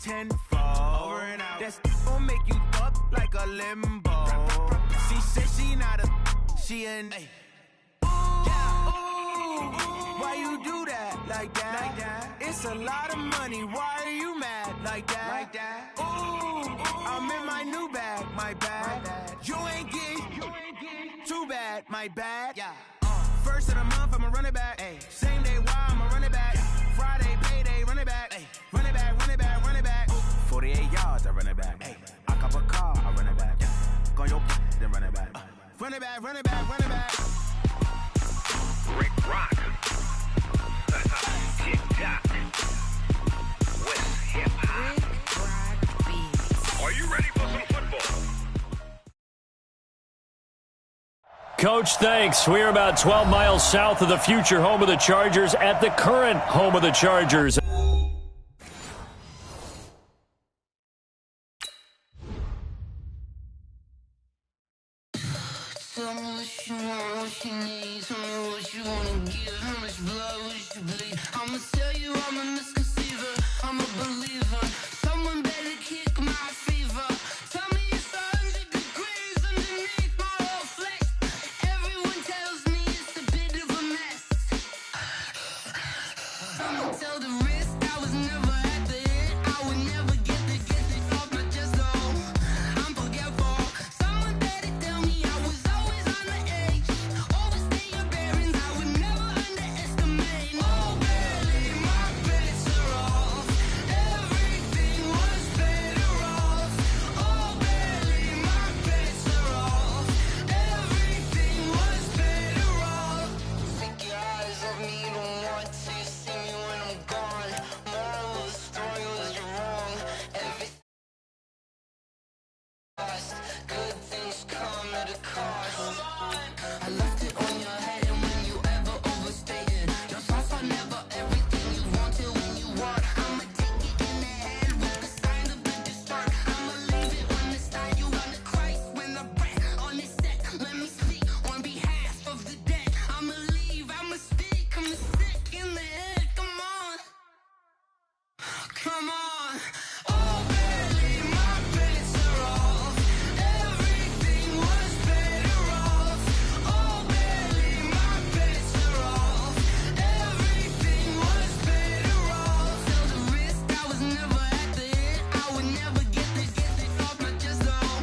tenfold. Over and out. That's gon' make you up like a limbo. She said she not a, she an. Ooh, why you do that like that? It's a lot of money. Why are you mad like that? Ooh, I'm in my new bag, my bad. You ain't getting too bad, my bad. Yeah. First of the month, I'ma run it back. Ay. Same day, why I'ma run it back. Friday, payday, run it back. Ay. Run it back, run it back, run it back. 48 yards, I run it back. Ay. I cop a car, I run it back. Go on your then run it back. Run it back, run it back, run it back. Rick Rock. Tick tock. West hip hop. Rick Rock beats. Are you ready for some football? Coach, thanks. We're about 12 miles south of the future home of the Chargers at the current home of the Chargers. Tell me what you want, what you need. Tell me what you wanna give. How much blood would you bleed? I'ma tell you I'm a misconceiver. I'm a believer. Someone better kick my fever. Tell me it's 100 degrees underneath my whole flesh. Everyone tells me it's a bit of a mess. I'ma tell the risk I was never at the end. I would never get this off my chest though. I'm forgetful. Someone better tell me I was always on the edge. Overstay your bearings, I would never underestimate. Oh, barely my bets are off. Everything was better off. Oh, barely my bets are off. Everything was better off. Take your eyes off me, don't want to see me when I'm gone. Moral of the story was you're wrong. Everything lost. Good things come at a cost. I left it on your head, and when you ever overstay it, your thoughts are never everything you want till when you want. I'ma take it in the head with the sign of the distort. I'ma leave it when it's time. You on the Christ when the breath on this set. Let me speak on behalf of the dead. I'ma leave, I'ma speak. I'm sick in the head. Come on, come on. Oh, barely my bets are off. Everything was better off. Oh, barely my bets are off. Everything was better off. Tell the risk I was never at the end. I would never get this off my chest though.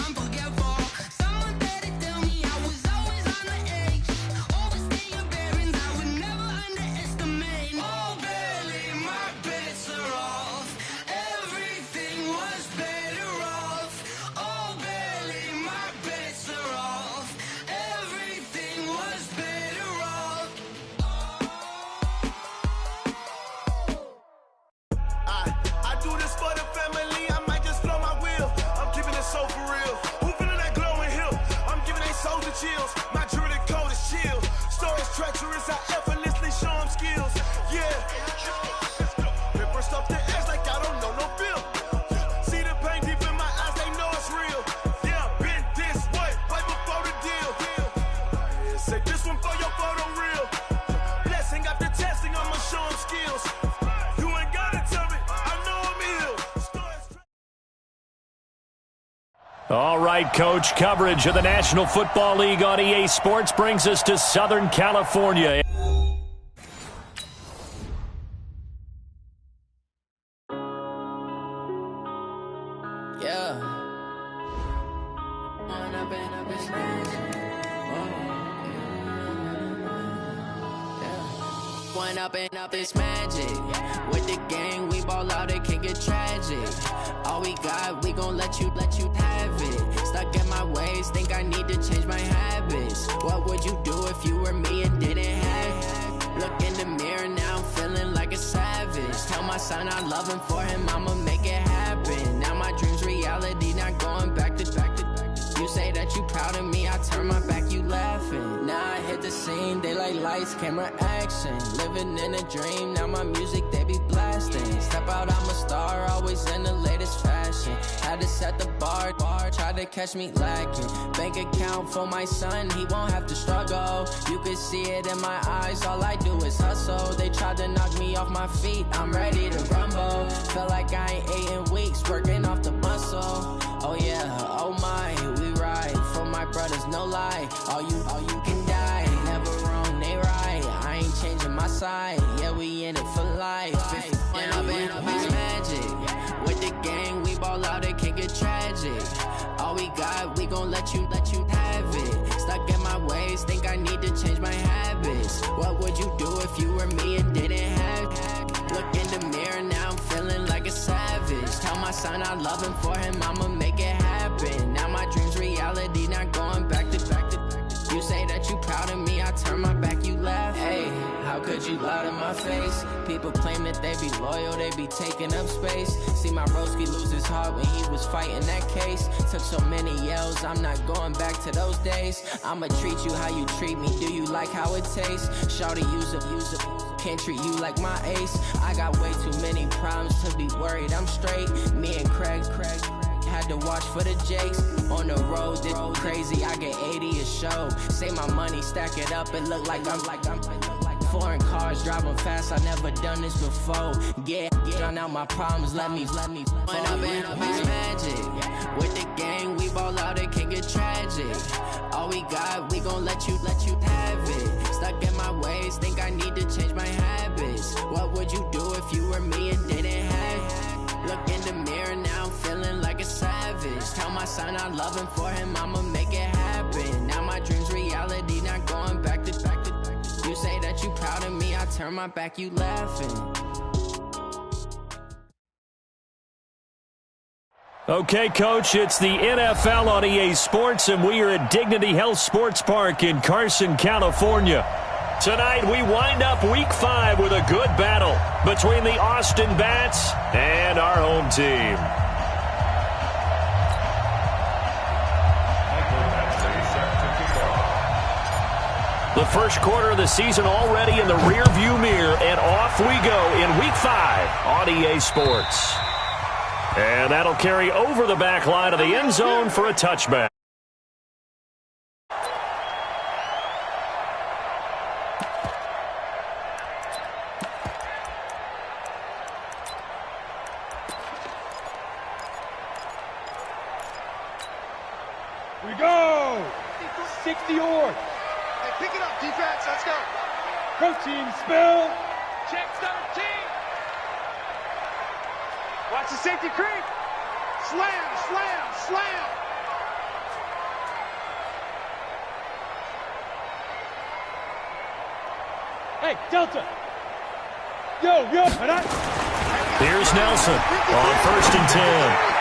I'm forgetful. Someone better tell me I was always on the edge. Overstay your bearings, I would never underestimate. Oh, barely my bets are off. Everything was better off. Oh, barely my bets are off. Everything was better off. I do this for the family, I might just blow my wheel. I'm keeping it so for real. Who feeling that glowing hill? I'm giving they souls the chills. My jewelry code is chill. Stories treacherous, I effortlessly show them skills. Yeah. Ripper stuff the edge like I don't know no feel. See the pain deep in my eyes, they know it's real. Yeah, been this way, right before the deal. Say this one for your photo real. Blessing after testing, I'ma show them skills. You ain't gotta tell me, I know I'm ill. All right, Coach, coverage of the National Football League on EA Sports brings us to Southern California. Yeah. One up and up is magic. With the gang, we ball out, it can get tragic. All we got, we gon' let you have it. Stuck in my ways, think I need to change my habits. What would you do if you were me and didn't have it? Look in the mirror, now I'm feeling like a savage. Tell my son I love him, for him I'ma make it happen. Now my dream's reality, not going back to. You say that you proud of me, I turn my back, you laughing. Now I hit the scene, they like lights, camera, action. Living in a dream, now my music, they be blasting. Step out, I'm a star, always in the latest fashion. Had to set the bar, try to catch me lacking. Bank account for my son, he won't have to struggle. You could see it in my eyes, all I do is hustle. They tried to knock me off my feet, I'm ready to rumble. Feel like I ain't side, yeah, we in it for life. When up in it's magic. With the gang, we ball out, it can get tragic. All we got, we gon' let you have it. Stuck in my ways, think I need to change my habits. What would you do if you were me and didn't have it? Look in the mirror, now I'm feeling like a savage. Tell my son I love him, for him I'ma make it happen. Now my dream's reality, not going back to. You say that you proud of me, I turn my back, you laugh. Hey, how could you lie to my face? People claim that they be loyal, they be taking up space. See my broski lose his heart when he was fighting that case. Took so many yells, I'm not going back to those days. I'ma treat you how you treat me, do you like how it tastes? Shawty, use a can't treat you like my ace. I got way too many problems to be worried, I'm straight. Me and Craig had to watch for the Jakes. On the road, this crazy, I get 80 a show. Say my money, stack it up, it look like I'm foreign cars, driving fast, I never done this before. Yeah, drown out my problems, let me. When up in it's magic. With the gang, we ball out, it can get tragic. All we got, we gon' let you have it. Stuck in my ways, think I need to change my habits. What would you do if you were me and didn't have it? Look in the mirror, now I'm feeling like a savage. Tell my son I love him, for him I'ma make it happen. Now my dream's reality, not going back to. You say that you proud of me, I turn my back, you laughing. Okay, Coach, it's the NFL on EA Sports, and we are at Dignity Health Sports Park in Carson, California. Tonight, we wind up Week 5 with a good battle between the Austin Bats and our home team. The first quarter of the season already in the rearview mirror, and off we go in Week 5 on EA Sports. And that'll carry over the back line of the end zone for a touchback. We go! 60 yards. Hey, pick it up, defense. Let's go. Protein spill. Check 13. Watch the safety creep. Slam, slam, slam. Hey, Delta. Yo. Here's Nelson on 1st and 10.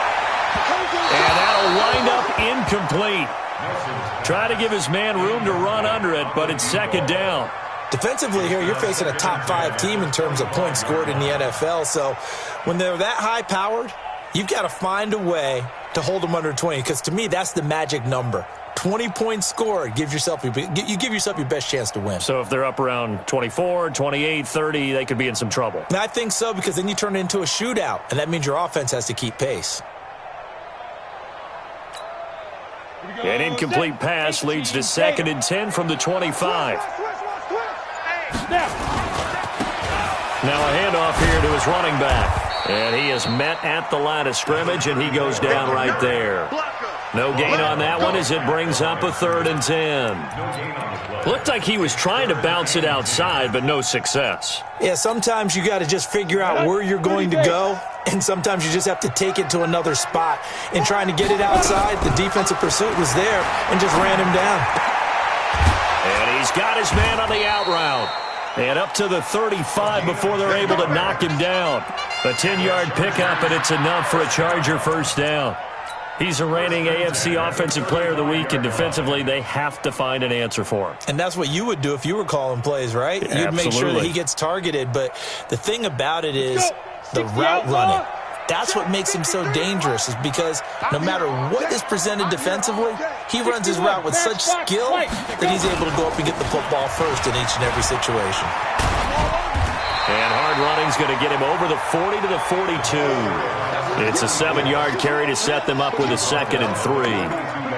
And that'll wind up incomplete. Try to give his man room to run under it, but it's 2nd down. Defensively here, you're facing a top 5 team in terms of points scored in the NFL. So when they're that high-powered, you've got to find a way to hold them under 20, because to me, that's the magic number. 20 points scored, you give yourself your best chance to win. So if they're up around 24, 28, 30, they could be in some trouble. And I think so, because then you turn it into a shootout, and that means your offense has to keep pace. An incomplete pass leads to 2nd and 10 from the 25. Now a handoff here to his running back. And he is met at the line of scrimmage, and he goes down right there. No gain on that one as it brings up a 3rd and 10. Looked like he was trying to bounce it outside, but no success. Yeah, sometimes you got to just figure out where you're going to go, and sometimes you just have to take it to another spot. In trying to get it outside, the defensive pursuit was there and just ran him down. And he's got his man on the out route. And up to the 35 before they're able to knock him down. A 10-yard pickup, and it's enough for a Charger 1st down. He's a reigning AFC Offensive Player of the Week, and defensively, they have to find an answer for him. And that's what you would do if you were calling plays, right? You'd Absolutely. make sure that he gets targeted. But the thing about it is the route running. That's what makes him so dangerous, is because no matter what is presented defensively, he runs his route with such skill that he's able to go up and get the football first in each and every situation. And hard running's going to get him over the 40 to the 42. It's a 7-yard carry to set them up with a 2nd and 3.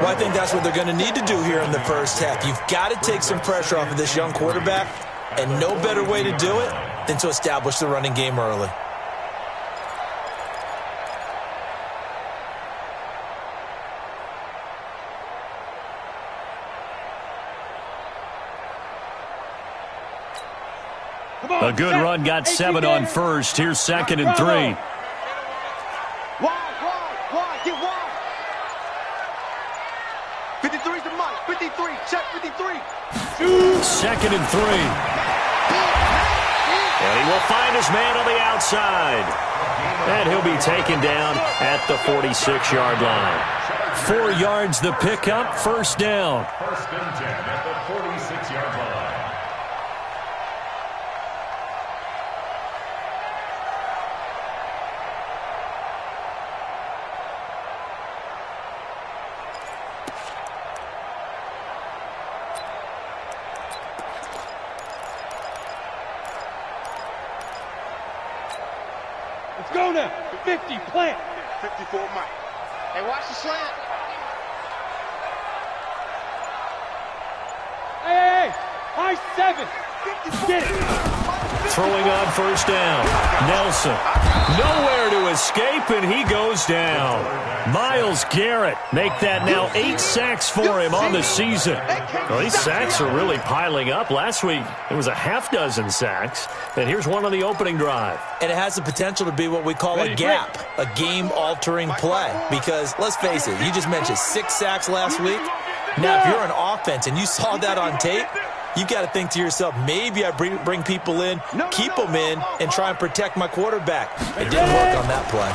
Well, I think that's what they're going to need to do here in the first half. You've got to take some pressure off of this young quarterback, and no better way to do it than to establish the running game early. A good run got 7 on first. Here's 2nd and 3. Wide, get wide. 53's the mark. 53, check 53. 2nd and 3. And he will find his man on the outside. And he'll be taken down at the 46-yard line. 4 yards the pickup, first down. First and 10 at the 46-yard line. Let's go now. 50, plant. 54 Mike. Hey, watch the slant. Hey, high 7. Get it. Throwing on first down. Nelson. Nowhere to escape, and he goes down. Myles Garrett make that now 8 sacks for him on the season. Well, these sacks are really piling up. Last week, it was a half-dozen sacks. And here's one on the opening drive. And it has the potential to be what we call a gap, a game-altering play. Because, let's face it, you just mentioned 6 sacks last week. Now, if you're an offense and you saw that on tape, you've got to think to yourself, maybe I bring people in, keep them in, and try and protect my quarterback. It didn't work on that play.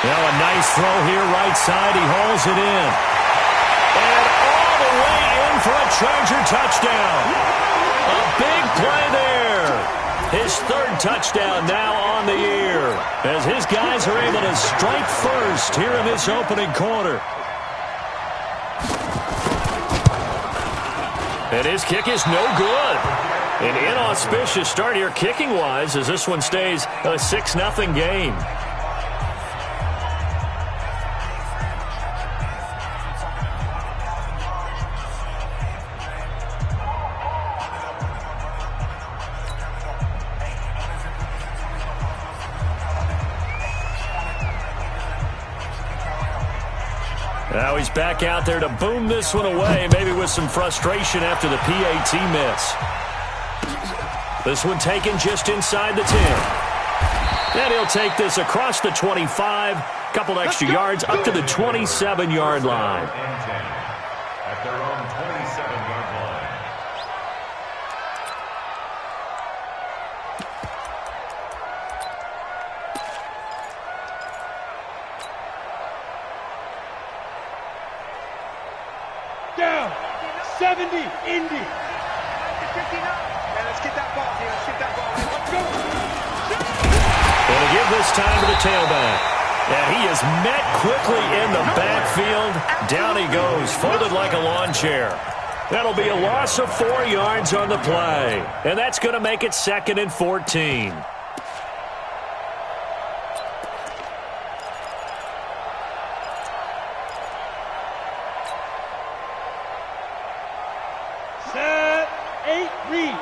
Now a nice throw here, right side. He hauls it in. And all the way in for a Charger touchdown. A big play there. His 3rd touchdown now on the year, as his guys are able to strike first here in this opening quarter. And his kick is no good. An inauspicious start here kicking-wise, as this one stays a 6-0 game. Now he's back out there to boom this one away, maybe with some frustration after the PAT miss. This one taken just inside the 10. And he'll take this across the 25, couple extra yards up to the 27-yard line. At their own 27-yard line. Down. 70, Indy. 59. Man, let's get that ball here. Let's get that ball here. Let's go. Going to give this time to the tailback. And he is met quickly in the backfield. Down he goes, folded like a lawn chair. That'll be a loss of 4 yards on the play. And that's going to make it 2nd and 14. Set, 8, read.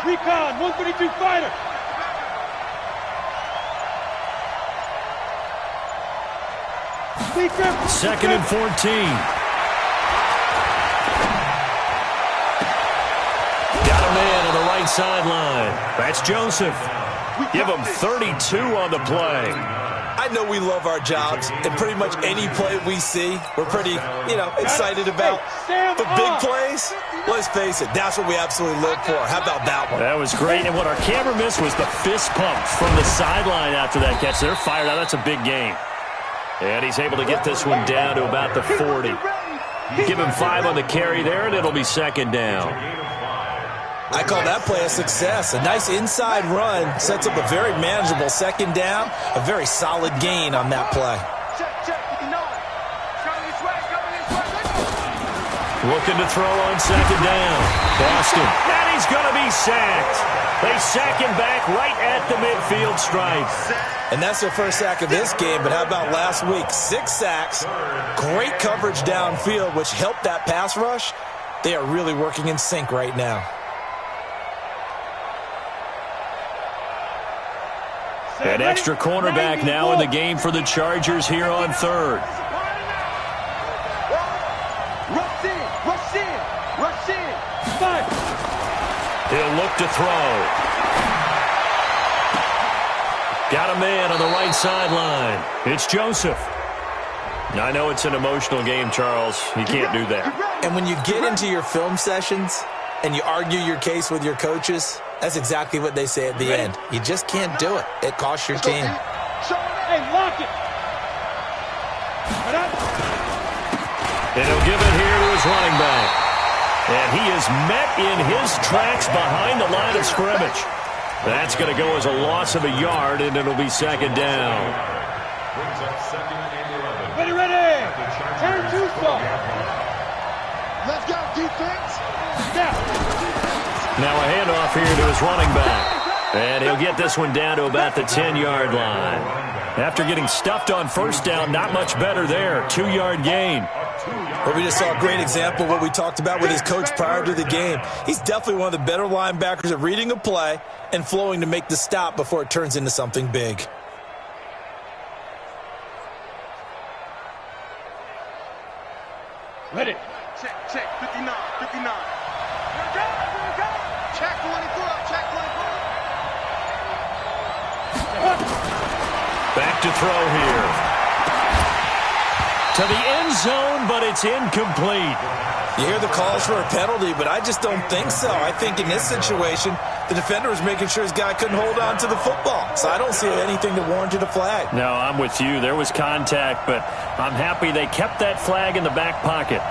Recon, 132 fighter. Second and 14. Got a man on the right sideline. That's Joseph. Give him 32 on the play. I know we love our jobs, and pretty much any play we see, we're pretty, excited about. The big plays, let's face it, that's what we absolutely live for. How about that one? That was great, and what our camera missed was the fist pump from the sideline after that catch. They're fired out. That's a big game. And he's able to get this one down to about the 40. Give him 5 on the carry there, and it'll be 2nd down. I call that play a success. A nice inside run sets up a very manageable 2nd down. A very solid gain on that play. Looking to throw on 2nd down. Boston. And he's going to be sacked. They sack him back right at the midfield stripe. And that's their first sack of this game, but how about last week? 6 sacks, great coverage downfield, which helped that pass rush. They are really working in sync right now. An extra cornerback now in the game for the Chargers here on 3rd. Rush in. They'll look to throw. Got a man on the right sideline. It's Joseph. I know it's an emotional game, Charles. You can't do that. And when you get into your film sessions and you argue your case with your coaches, that's exactly what they say at the end. You just can't do it. It costs your team. Hey, lock it. And he'll give it here to his running back. And he is met in his tracks behind the line of scrimmage. That's going to go as a loss of a yard, and it'll be second down. Brings up second and 11. Ready. Turn two stop. Let's go, defense. Snap. Now a handoff here to his running back. And he'll get this one down to about the 10-yard line. After getting stuffed on first down, not much better there. 2-yard gain. Well, we just saw a great example of what we talked about with his coach prior to the game. He's definitely one of the better linebackers at reading a play and flowing to make the stop before it turns into something big. Ready. Check, 59. Check 24, check 24. Back to throw here. To the end zone, but it's incomplete. You hear the calls for a penalty, but I just don't think so. I think in this situation, the defender was making sure his guy couldn't hold on to the football. So I don't see anything that warranted a flag. No, I'm with you. There was contact, but I'm happy they kept that flag in the back pocket.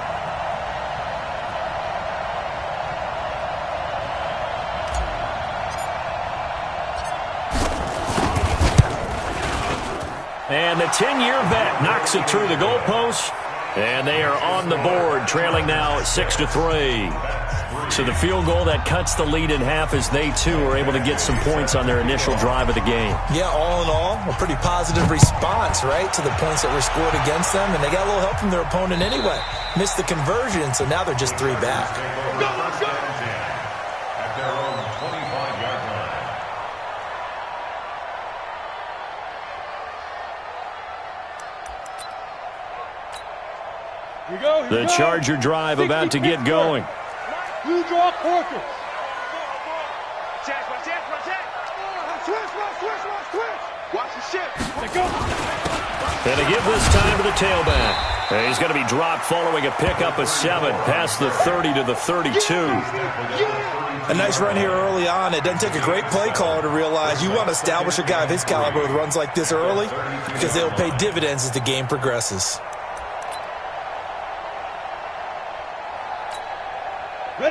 And the 10-year vet knocks it through the goalpost. And they are on the board, trailing now 6-3. So the field goal that cuts the lead in half as they, too, are able to get some points on their initial drive of the game. Yeah, all in all, a pretty positive response, right, to the points that were scored against them. And they got a little help from their opponent anyway. Missed the conversion, so now they're just 3 back. At their own 25-yard line. Here we go. The Charger drive about to get going. Blue draw quarters. Check. Switch. Watch the shift. Let go. And to give this time to the tailback. And he's going to be dropped following a pickup of 7 past the 30 to the 32. A nice run here early on. It doesn't take a great play caller to realize you want to establish a guy of his caliber with runs like this early because they'll pay dividends as the game progresses.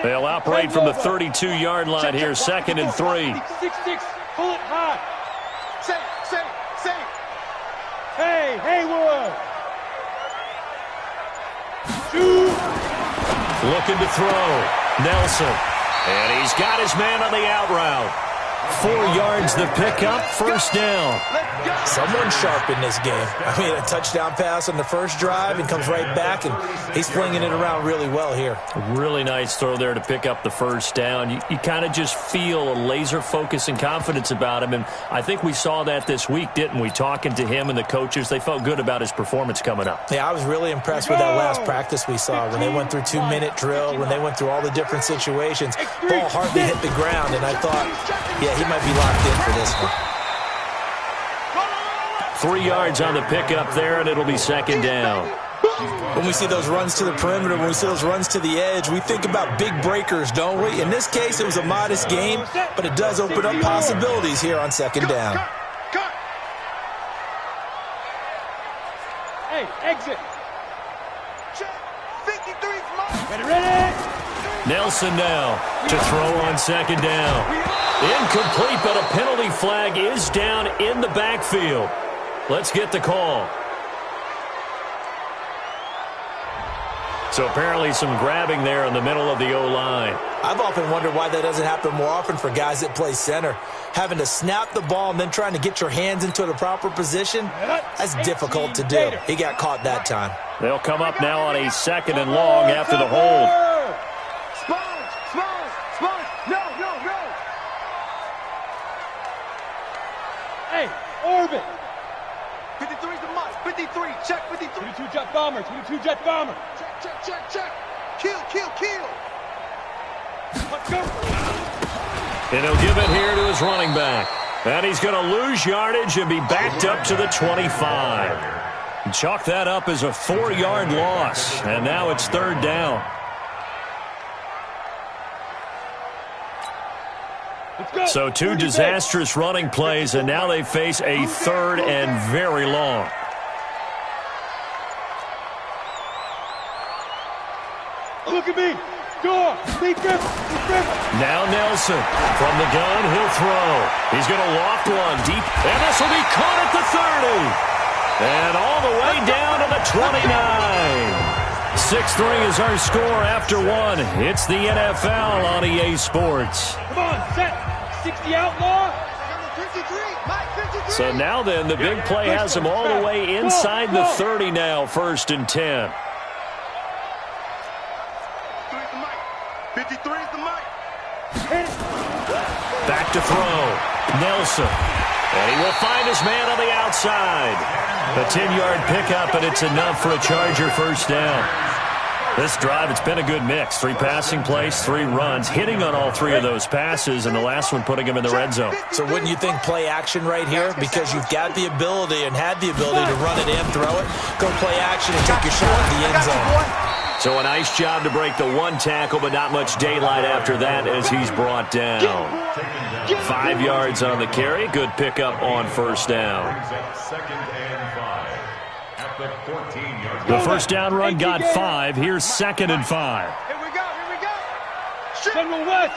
They'll operate from the 32-yard line here, 2nd and 3. 6-6, pull it high. Safe. Hey, Haywood. Shoot. Looking to throw. Nelson. And he's got his man on the out route. 4 yards the pickup, first down. Someone sharp in this game. I mean, a touchdown pass on the first drive and comes right back, and he's flinging it around really well here. Really nice throw there to pick up the first down. You kind of just feel a laser focus and confidence about him, and I think we saw that this week, didn't we? Talking to him and the coaches, they felt good about his performance coming up. Yeah, I was really impressed with that last practice we saw when they went through 2-minute drill, when they went through all the different situations. Ball hardly hit the ground, and I thought, yeah, he might be locked in for this one. 3 yards on the pickup there, and it'll be second down. When we see those runs to the perimeter, when we see those runs to the edge, we think about big breakers, don't we? In this case, it was a modest game, but it does open up possibilities here on second down. Hey, exit. 53's Ready. Nelson now to throw on second down. Incomplete, but a penalty flag is down in the backfield. Let's get the call. So apparently some grabbing there in the middle of the O-line. I've often wondered why that doesn't happen more often for guys that play center. Having to snap the ball and then trying to get your hands into the proper position, that's difficult to do. He got caught that time. They'll come up now on a 2nd and long after the hold. Sponge. No. Hey, orbit. 53's the mark. 53. Check 53. 22 jet bomber. 22 jet bomber. Check. Kill. Let's go. And he'll give it here to his running back. And he's going to lose yardage and be backed up to the 25. Chalk that up as a 4-yard loss. And now it's third down. So 2 disastrous running plays, and now they face a third and very long. Look at me. Go. Now Nelson. From the gun, he'll throw. He's going to loft one deep, and this will be caught at the 30. And all the way down to the 29. 6-3 is our score after one. It's the NFL on EA Sports. Come on, set. 60 outlaw. So now then, the big play has him all the way inside the 30 now, 1st and 10. 53 is the mic. Back to throw. Nelson. And he will find his man on the outside. A 10-yard pickup, and it's enough for a Charger first down. This drive, it's been a good mix. 3 passing plays, 3 runs, hitting on all 3 of those passes, and the last one putting him in the red zone. So wouldn't you think play action right here? Because you've got the ability and had the ability to run it in, throw it, go play action, and take your shot at the end zone. So a nice job to break the 1 tackle, but not much daylight after that as he's brought down. 5 yards on the carry. Good pickup on first down. The first down run got 5. Here's 2nd and 5. Here we go. General West.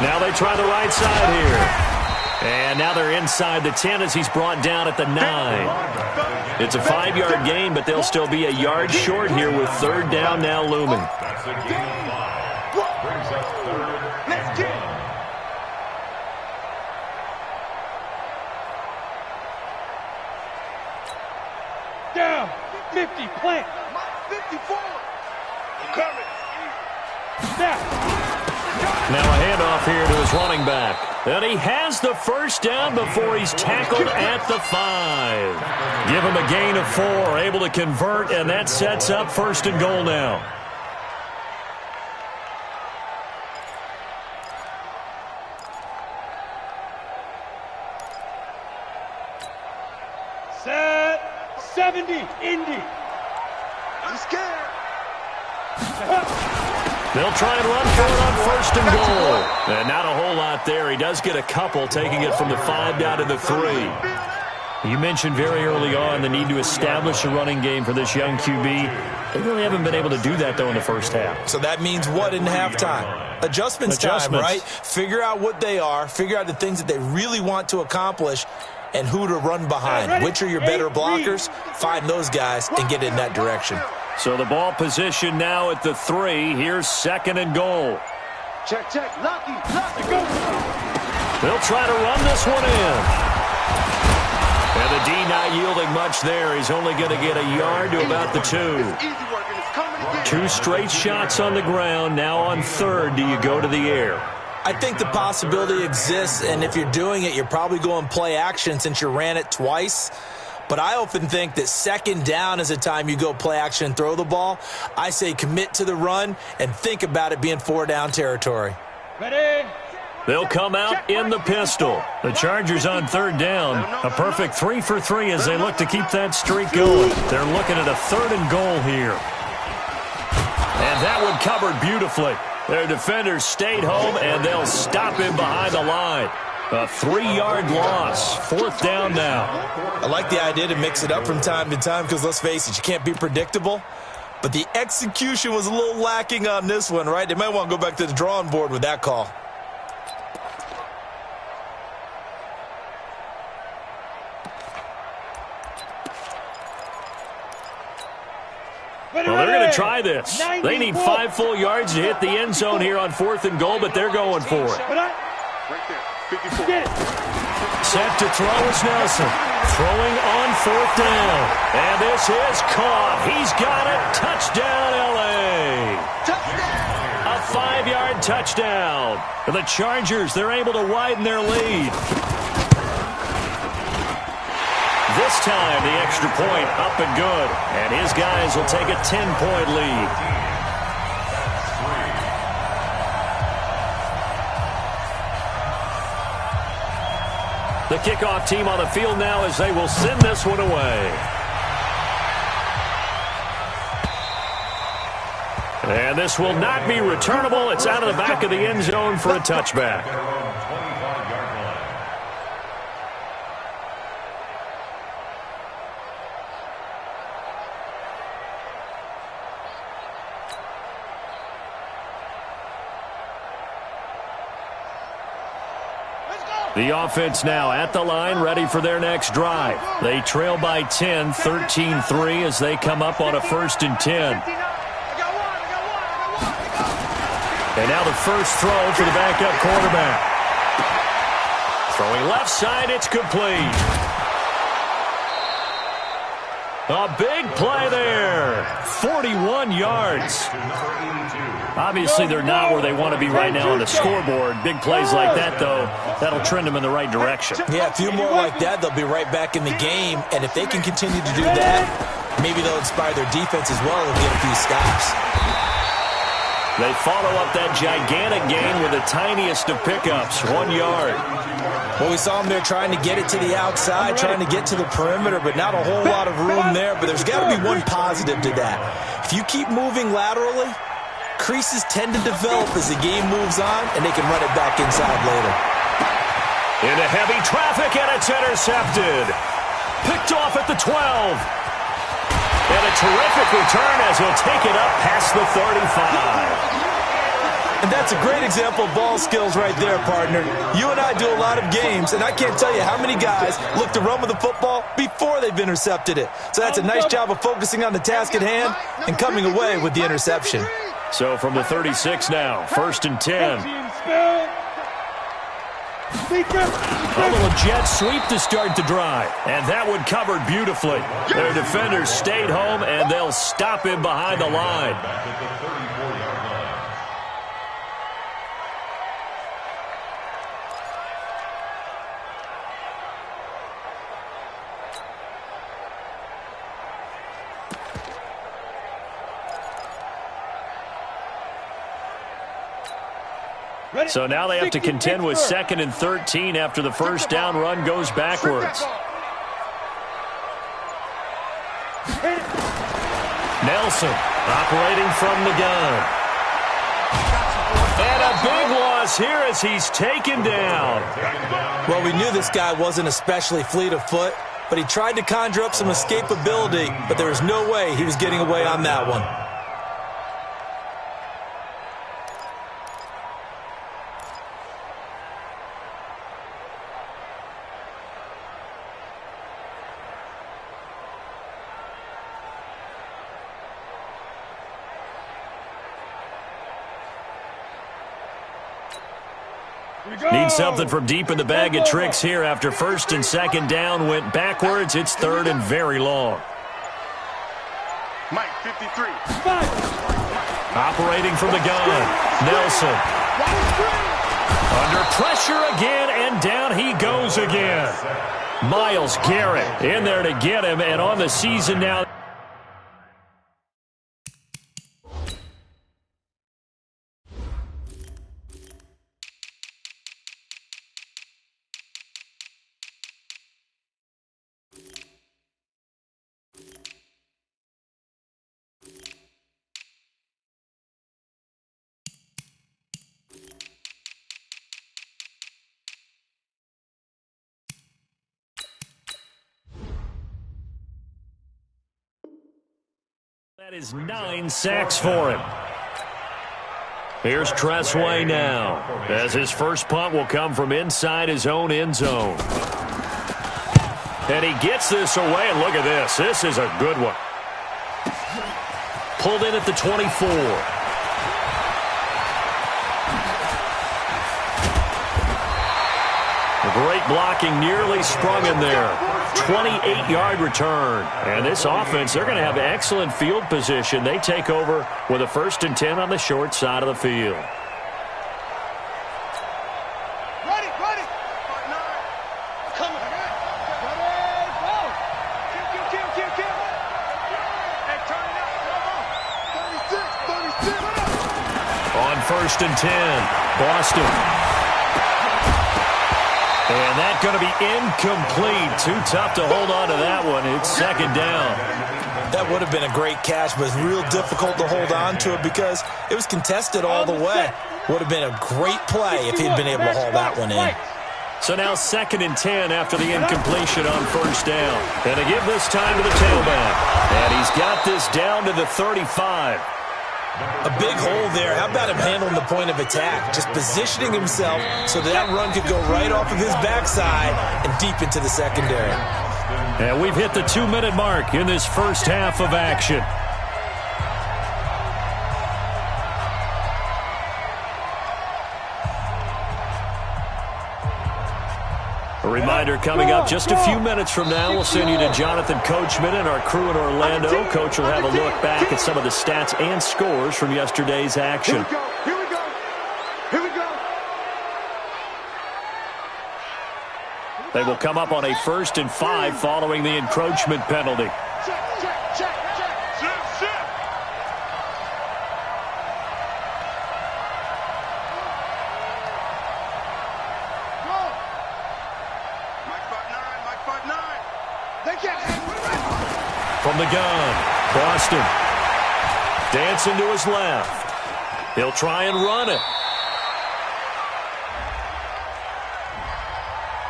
Now they try the right side here. And now they're inside the 10 as he's brought down at the 9. It's a 5-yard gain, but they'll still be a yard short here with third down now looming. Down. 50. Plant. 54. Coming. Snap. Now a handoff here to his running back. And he has the first down before he's tackled at the 5. Give him a gain of 4, able to convert, and that sets up 1st and goal now. Set. 70. Indy. I'm scared. They'll try and run for it on 1st and goal. And not a whole lot there. He does get a couple, taking it from the 5 down to the 3. You mentioned very early on the need to establish a running game for this young QB. They really haven't been able to do that, though, in the first half. So that means what in halftime? Adjustments time, right? Figure out what they are, figure out the things that they really want to accomplish, and who to run behind. Which are your better blockers? Find those guys and get in that direction. So the ball position now at the 3. Here's 2nd and goal. Check. Lucky, go. They'll try to run this one in. And the D not yielding much there. He's only going to get a yard to about the 2. 2 straight shots on the ground. Now on 3rd, do you go to the air? I think the possibility exists, and if you're doing it, you're probably going play action since you ran it twice. But I often think that 2nd down is a time you go play action and throw the ball. I say commit to the run and think about it being 4-down territory. Ready. They'll come out in the pistol. The Chargers on 3rd down. A perfect 3 for 3 as they look to keep that streak going. They're looking at a 3rd and goal here. And that one covered beautifully. Their defenders stayed home, and they'll stop him behind the line. A 3-yard loss. 4th down now. I like the idea to mix it up from time to time because, let's face it, you can't be predictable. But the execution was a little lacking on this one, right? They might want to go back to the drawing board with that call. Well, they're going to try this. They need 5 full yards to hit the end zone here on 4th and goal, but they're going for it. Right there. 54. Set to throw is Nelson. Throwing on 4th down. And this is caught. He's got it. Touchdown, L.A. A 5-yard touchdown. The Chargers, they're able to widen their lead. This time, the extra point up and good. And his guys will take a 10-point lead. The kickoff team on the field now as they will send this one away. And this will not be returnable. It's out of the back of the end zone for a touchback. The offense now at the line, ready for their next drive. They trail by 10, 13-3 as they come up on a 1st and 10. And now the first throw for the backup quarterback. Throwing left side, it's complete. A big play there. 41 yards. Obviously, they're not where they want to be right now on the scoreboard. Big plays like that, though, that'll trend them in the right direction. Yeah, a few more like that, they'll be right back in the game. And if they can continue to do that, maybe they'll inspire their defense as well and get a few stops. They follow up that gigantic gain with the tiniest of pickups, 1 yard. Well, we saw them there trying to get it to the outside, trying to get to the perimeter, but not a whole lot of room there. But there's got to be one positive to that. If you keep moving laterally, creases tend to develop as the game moves on, and they can run it back inside later. Into heavy traffic, and it's intercepted. Picked off at the 12. And a terrific return as he'll take it up past the 35. And that's a great example of ball skills right there, partner. You and I do a lot of games, and I can't tell you how many guys look to run with the football before they've intercepted it. So that's a nice job of focusing on the task at hand and coming away with the interception. So from the 36 now, 1st and 10. A little jet sweep to start the drive. And that one covered beautifully. Their defenders stayed home, and they'll stop him behind the line. So now they have to contend with 2nd and 13 after the first down run goes backwards. Nelson operating from the gun. And a big loss here as he's taken down. Well, we knew this guy wasn't especially fleet of foot, but he tried to conjure up some escapability, but there was no way he was getting away on that one. Need something from deep in the bag of tricks here after 1st and 2nd down went backwards. It's 3rd and very long. Mike, 53. Operating from the gun, Nelson. Under pressure again, and down he goes again. Myles Garrett in there to get him, and on the season now. That is 9 sacks for him. Here's Tressway now, as his first punt will come from inside his own end zone. And he gets this away, and look at this. This is a good one. Pulled in at the 24. Great blocking, nearly sprung him there. 28-yard return. And this offense, they're going to have excellent field position. They take over with a 1st and 10 on the short side of the field. Ready. Come on. Go. Kill. Hey, turn it up. 36. On 1st and 10, Boston. And that's going to be incomplete. Too tough to hold on to that one. It's second down. That would have been a great catch, but it's real difficult to hold on to it because it was contested all the way. Would have been a great play if he'd been able to haul that one in. So now 2nd and 10 after the incompletion on first down. And to give this time to the tailback. And he's got this down to the 35. A big hole there. How about him handling the point of attack? Just positioning himself so that run could go right off of his backside and deep into the secondary. And we've hit the 2-minute mark in this first half of action. A reminder, coming up just a few minutes from now, we'll send you to Jonathan Coachman and our crew in Orlando. Coach will have a look back at some of the stats and scores from yesterday's action. Here we go. Here we go. They will come up on a 1st and 5 following the encroachment penalty. Check. Sit. Mike 5'9". They can't. From the gun, Boston. Dancing to his left. He'll try and run it.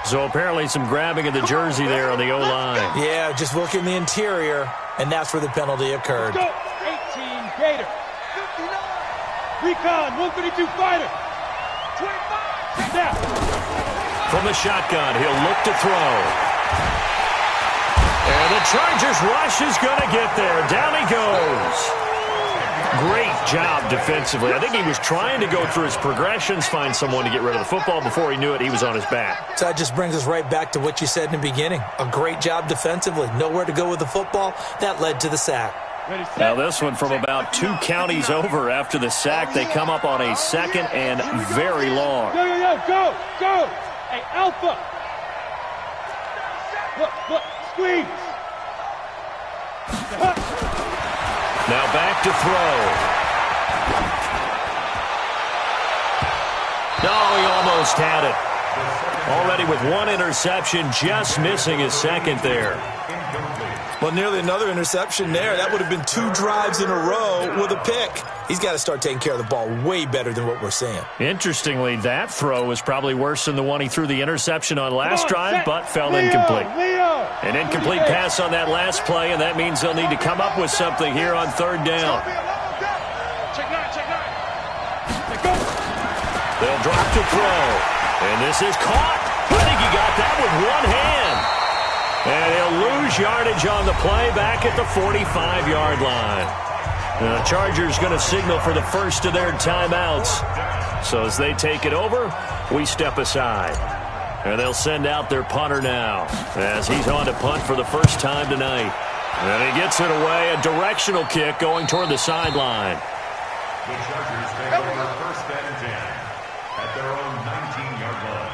So apparently some grabbing of the jersey there on the O-line. Yeah, just look in the interior, and that's where the penalty occurred. Go. 18 Gator. 59. Recon 132 fighter. 25. Now. From the shotgun, he'll look to throw. And the Chargers rush is going to get there. Down he goes. Great job defensively. I think he was trying to go through his progressions, find someone to get rid of the football. Before he knew it, he was on his back. So that just brings us right back to what you said in the beginning. A great job defensively. Nowhere to go with the football. That led to the sack. Now this one from about 2 counties over after the sack. They come up on a 2nd and very long. Go. Hey, Alpha. Look, squeeze. Now back to throw. No, he almost had it. Already with 1 interception, just missing his 2nd there. Well, nearly another interception there. That would have been 2 drives in a row with a pick. He's got to start taking care of the ball way better than what we're seeing. Interestingly, that throw was probably worse than the one he threw the interception on last drive, but fell incomplete. An incomplete pass on that last play, and that means they'll need to come up with something here on 3rd down. Check nine. They'll drop to throw, and this is caught. I think he got that with 1 hand. And he'll lose yardage on the play back at the 45-yard line. The Chargers going to signal for the first of their timeouts. So as they take it over, we step aside. And they'll send out their punter now as he's on to punt for the first time tonight. And he gets it away, a directional kick going toward the sideline. The Chargers take over 1st and 10 at their own 19-yard line.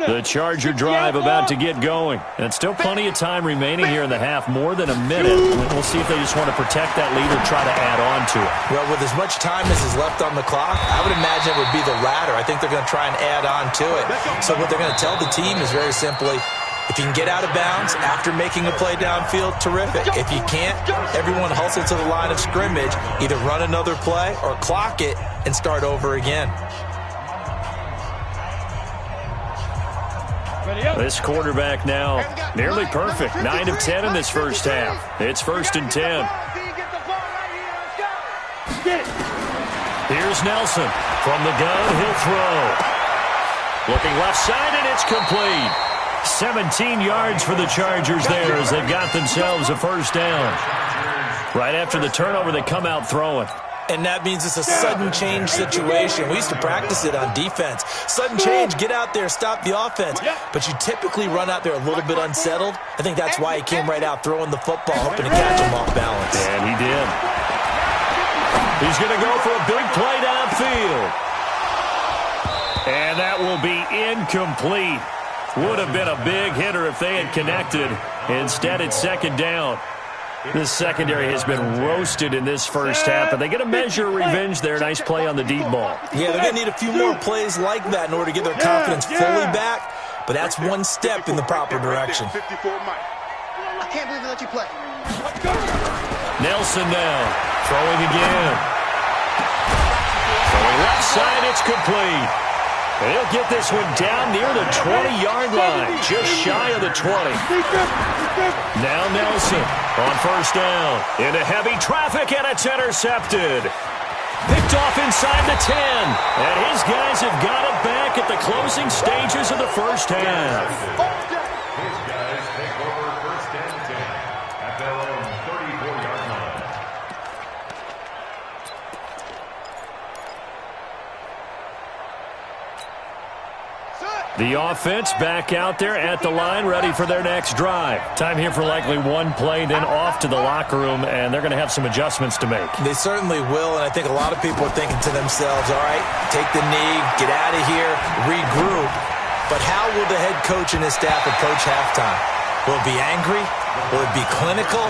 The Charger drive about to get going. And still plenty of time remaining here in the half, more than a minute. We'll see if they just want to protect that lead or try to add on to it. Well, with as much time as is left on the clock, I would imagine it would be the latter. I think they're going to try and add on to it. So what they're going to tell the team is very simply, if you can get out of bounds after making a play downfield, terrific. If you can't, everyone hustle to the line of scrimmage, either run another play or clock it and start over again. This quarterback now nearly perfect. 9 of 10 in this first half. It's 1st and 10. Here's Nelson. From the gun, he'll throw. Looking left side, and it's complete. 17 yards for the Chargers there as they've got themselves a first down. Right after the turnover, they come out throwing. And that means it's a sudden change situation. We used to practice it on defense. Sudden change, get out there, stop the offense. But you typically run out there a little bit unsettled. I think that's why he came right out throwing the football, hoping to catch him off balance. And he did. He's going to go for a big play downfield. And that will be incomplete. Would have been a big hitter if they had connected. Instead, it's second down. This secondary has been roasted in this first half, but they get a measure of revenge there. Nice play on the deep ball. Yeah, they're going to need a few more plays like that in order to get their confidence fully back, but that's one step in the proper direction. I can't believe they let you play. Nelson now, throwing again. Throwing left side, it's complete. And he'll get this one down near the 20-yard line, just shy of the 20. Now Nelson on first down. Into heavy traffic, and it's intercepted. Picked off inside the 10. And his guys have got it back at the closing stages of the first half. His guys take over first and 10 at their own 34-yard line. The offense back out there at the line, ready for their next drive. Time here for likely one play, then off to the locker room, and they're going to have some adjustments to make. They certainly will, and I think a lot of people are thinking to themselves, all right, take the knee, get out of here, regroup. But how will the head coach and his staff approach halftime? Will it be angry? Will it be clinical?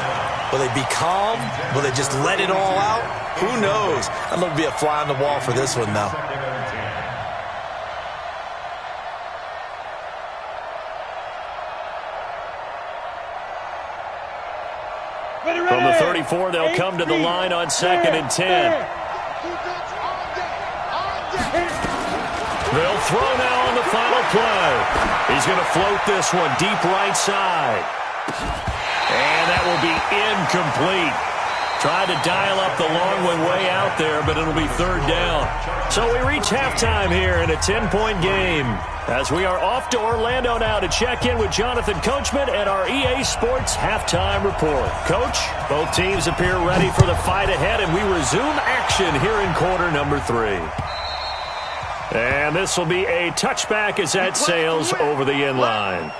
Will they be calm? Will they just let it all out? Who knows? I'm going to be a fly on the wall for this one, though. From the 34, they'll come to the line on second and 10. They'll throw now on the final play. He's going to float this one deep right side. And that will be incomplete. Tried to dial up the long one way out there, but it'll be third down. So we reach halftime here in a 10-point game, as we are off to Orlando now to check in with Jonathan Coachman and our EA Sports Halftime Report. Coach, both teams appear ready for the fight ahead, and we resume action here in quarter number 3. And this will be a touchback as that sails over the end line.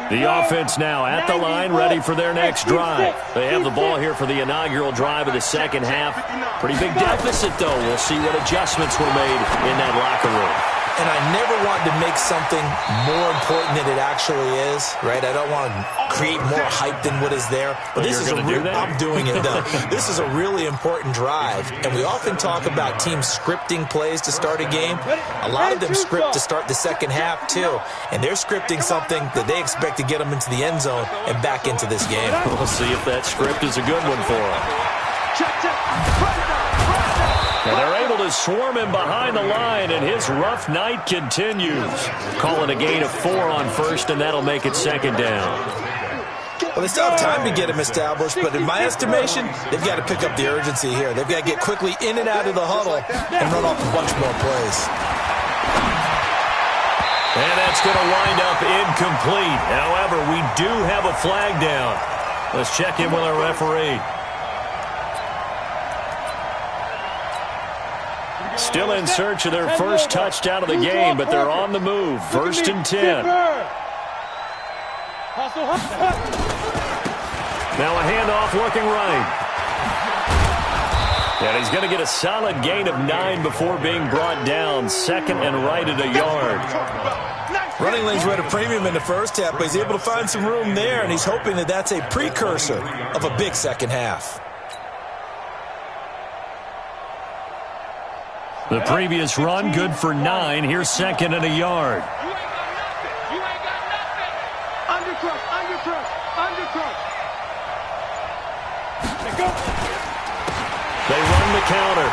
The offense now at the line, ready for their next drive. They have the ball here for the inaugural drive of the second half. Pretty big deficit, though. We'll see what adjustments were made in that locker room. And I never want to make something more important than it actually is, right? I don't want to create more hype than what is there. But this is I'm doing it, though. This is a really important drive. And we often talk about teams scripting plays to start a game. A lot of them script to start the second half, too. And they're scripting something that they expect to get them into the end zone and back into this game. We'll see if that script is a good one for them. And they're able to swarm him behind the line, and his rough night continues. Calling a gain of 4 on first, and that'll make it second down. Well, they still have time to get him established, but in my estimation, they've got to pick up the urgency here. They've got to get quickly in and out of the huddle and run off a bunch more plays. And that's going to wind up incomplete. However, we do have a flag down. Let's check in with our referee. Still in search of their first touchdown of the game, but they're on the move. First and 10. Now a handoff looking right. And he's going to get a solid gain of 9 before being brought down. Second and right at a yard. Running lanes were at a premium in the first half, but he's able to find some room there, and he's hoping that that's a precursor of a big second half. The previous run, good for 9. Here's second and a yard. You ain't got nothing. You ain't got nothing. Undercrush, undercrush, undercrush. Let's go. They run the counter.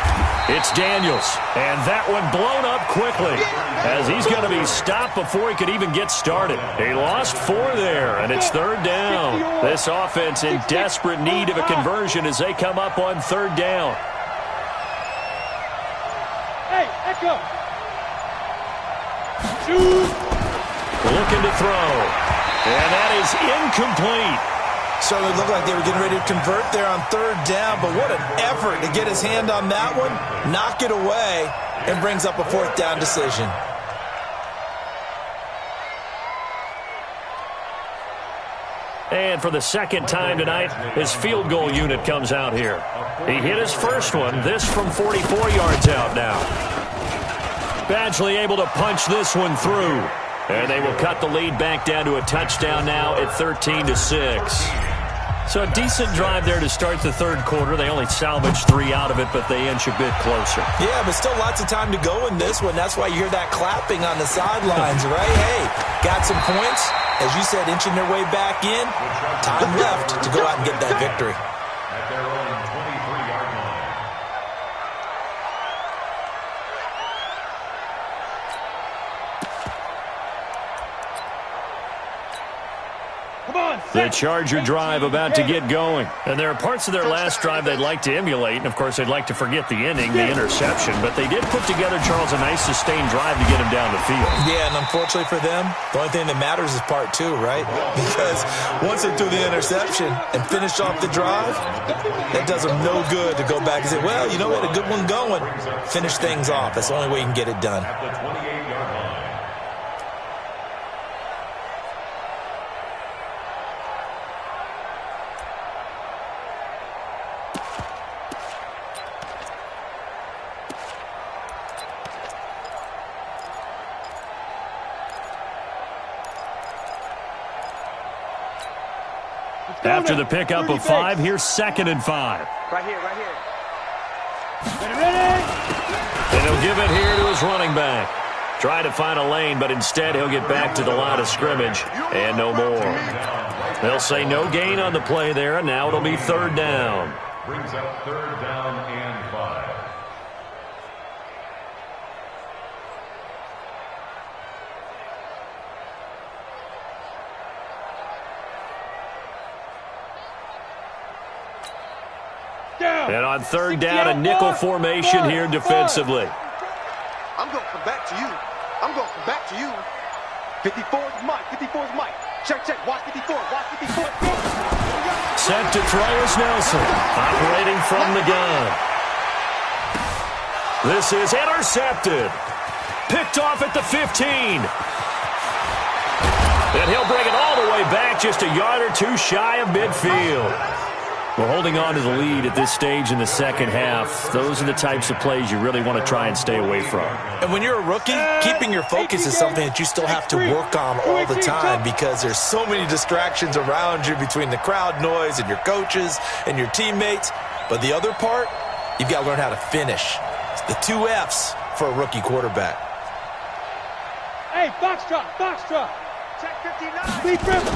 It's Daniels. And that one blown up quickly, as he's going to be stopped before he could even get started. He lost 4 there, and it's third down. This offense in desperate need of a conversion as they come up on third down. Hey, Echo. Shoot. Looking to throw. And that is incomplete. Certainly looked like they were getting ready to convert there on third down, but what an effort to get his hand on that one, knock it away, and brings up a fourth down decision. And for the second time tonight, his field goal unit comes out here. He hit his first one, this from 44 yards out now. Badgley able to punch this one through. And they will cut the lead back down to a touchdown now at 13-6. So a decent drive there to start the third quarter. They only salvaged 3 out of it, but they inch a bit closer. Yeah, but still lots of time to go in this one. That's why you hear that clapping on the sidelines, right? Hey, got some points. As you said, inching their way back in. Time left to go out and get that victory. At their own 23-yard line. The Charger drive about to get going. And there are parts of their last drive they'd like to emulate. And, of course, they'd like to forget the inning, the interception. But they did put together, Charles, a nice sustained drive to get him down the field. Yeah, and unfortunately for them, the only thing that matters is part 2, right? Because once they threw the interception and finished off the drive, that does them no good to go back and say, well, you know what, a good one going. Finish things off. That's the only way you can get it done. At the 28-yard line. After the pickup of 5, here's 2nd and 5. Right here. Ready? And he'll give it here to his running back. Try to find a lane, but instead he'll get back to the line of scrimmage and no more. They'll say no gain on the play there, and now it'll be 3rd down. Brings up 3rd down and 5. And on 3rd down, a nickel formation here defensively. I'm going to come back to you. 54 is Mike. Check. Watch 54. Set to throw is Nelson, operating from the gun. This is intercepted. Picked off at the 15. And he'll bring it all the way back, just a yard or 2 shy of midfield. We're holding on to the lead at this stage in the second half. Those are the types of plays you really want to try and stay away from. And when you're a rookie, keeping your focus is something that you still have to work on all the time because there's so many distractions around you between the crowd noise and your coaches and your teammates. But the other part, you've got to learn how to finish. It's the 2 F's for a rookie quarterback. Hey, box drop. Check 59. Be driven.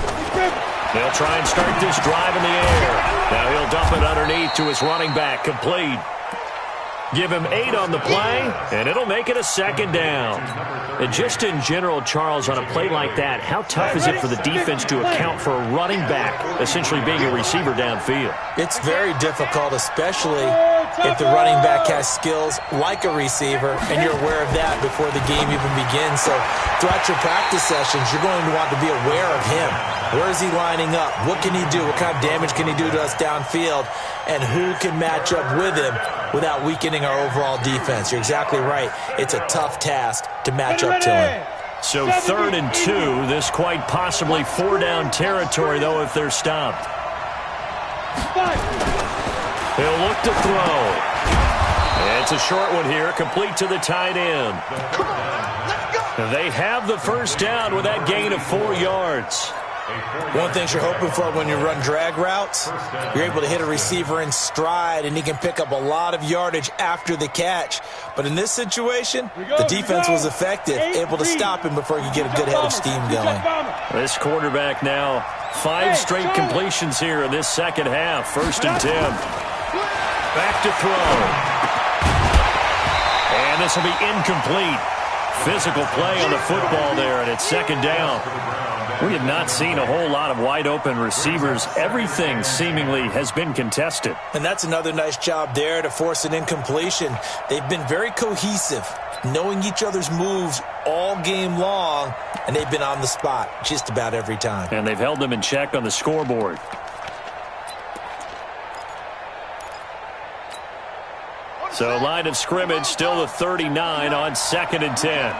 They'll try and start this drive in the air. Now he'll dump it underneath to his running back, complete. Give him 8 on the play, and it'll make it a 2nd down. And just in general, Charles, on a play like that, how tough is it for the defense to account for a running back essentially being a receiver downfield? It's very difficult, especially if the running back has skills like a receiver, and you're aware of that before the game even begins. So throughout your practice sessions, you're going to want to be aware of him. Where is he lining up? What can he do? What kind of damage can he do to us downfield? And who can match up with him without weakening our overall defense? You're exactly right. It's a tough task to match up to him. So 3rd and 2, this quite possibly 4-down territory, though, if they're stopped. He'll look to throw. And it's a short one here, complete to the tight end. They have the 1st down with that gain of 4 yards. One thing you're hoping for when you run drag routes, you're able to hit a receiver in stride, and he can pick up a lot of yardage after the catch. But in this situation, the defense was effective, able to stop him before he could get a good head of steam going. This quarterback now, 5 straight completions here in this second half. 1st and 10. Back to throw. And this will be incomplete. Physical play on the football there, and it's 2nd down. We have not seen a whole lot of wide-open receivers. Everything seemingly has been contested. And that's another nice job there to force an incompletion. They've been very cohesive, knowing each other's moves all game long, and they've been on the spot just about every time. And they've held them in check on the scoreboard. So line of scrimmage still the 39 on 2nd and 10.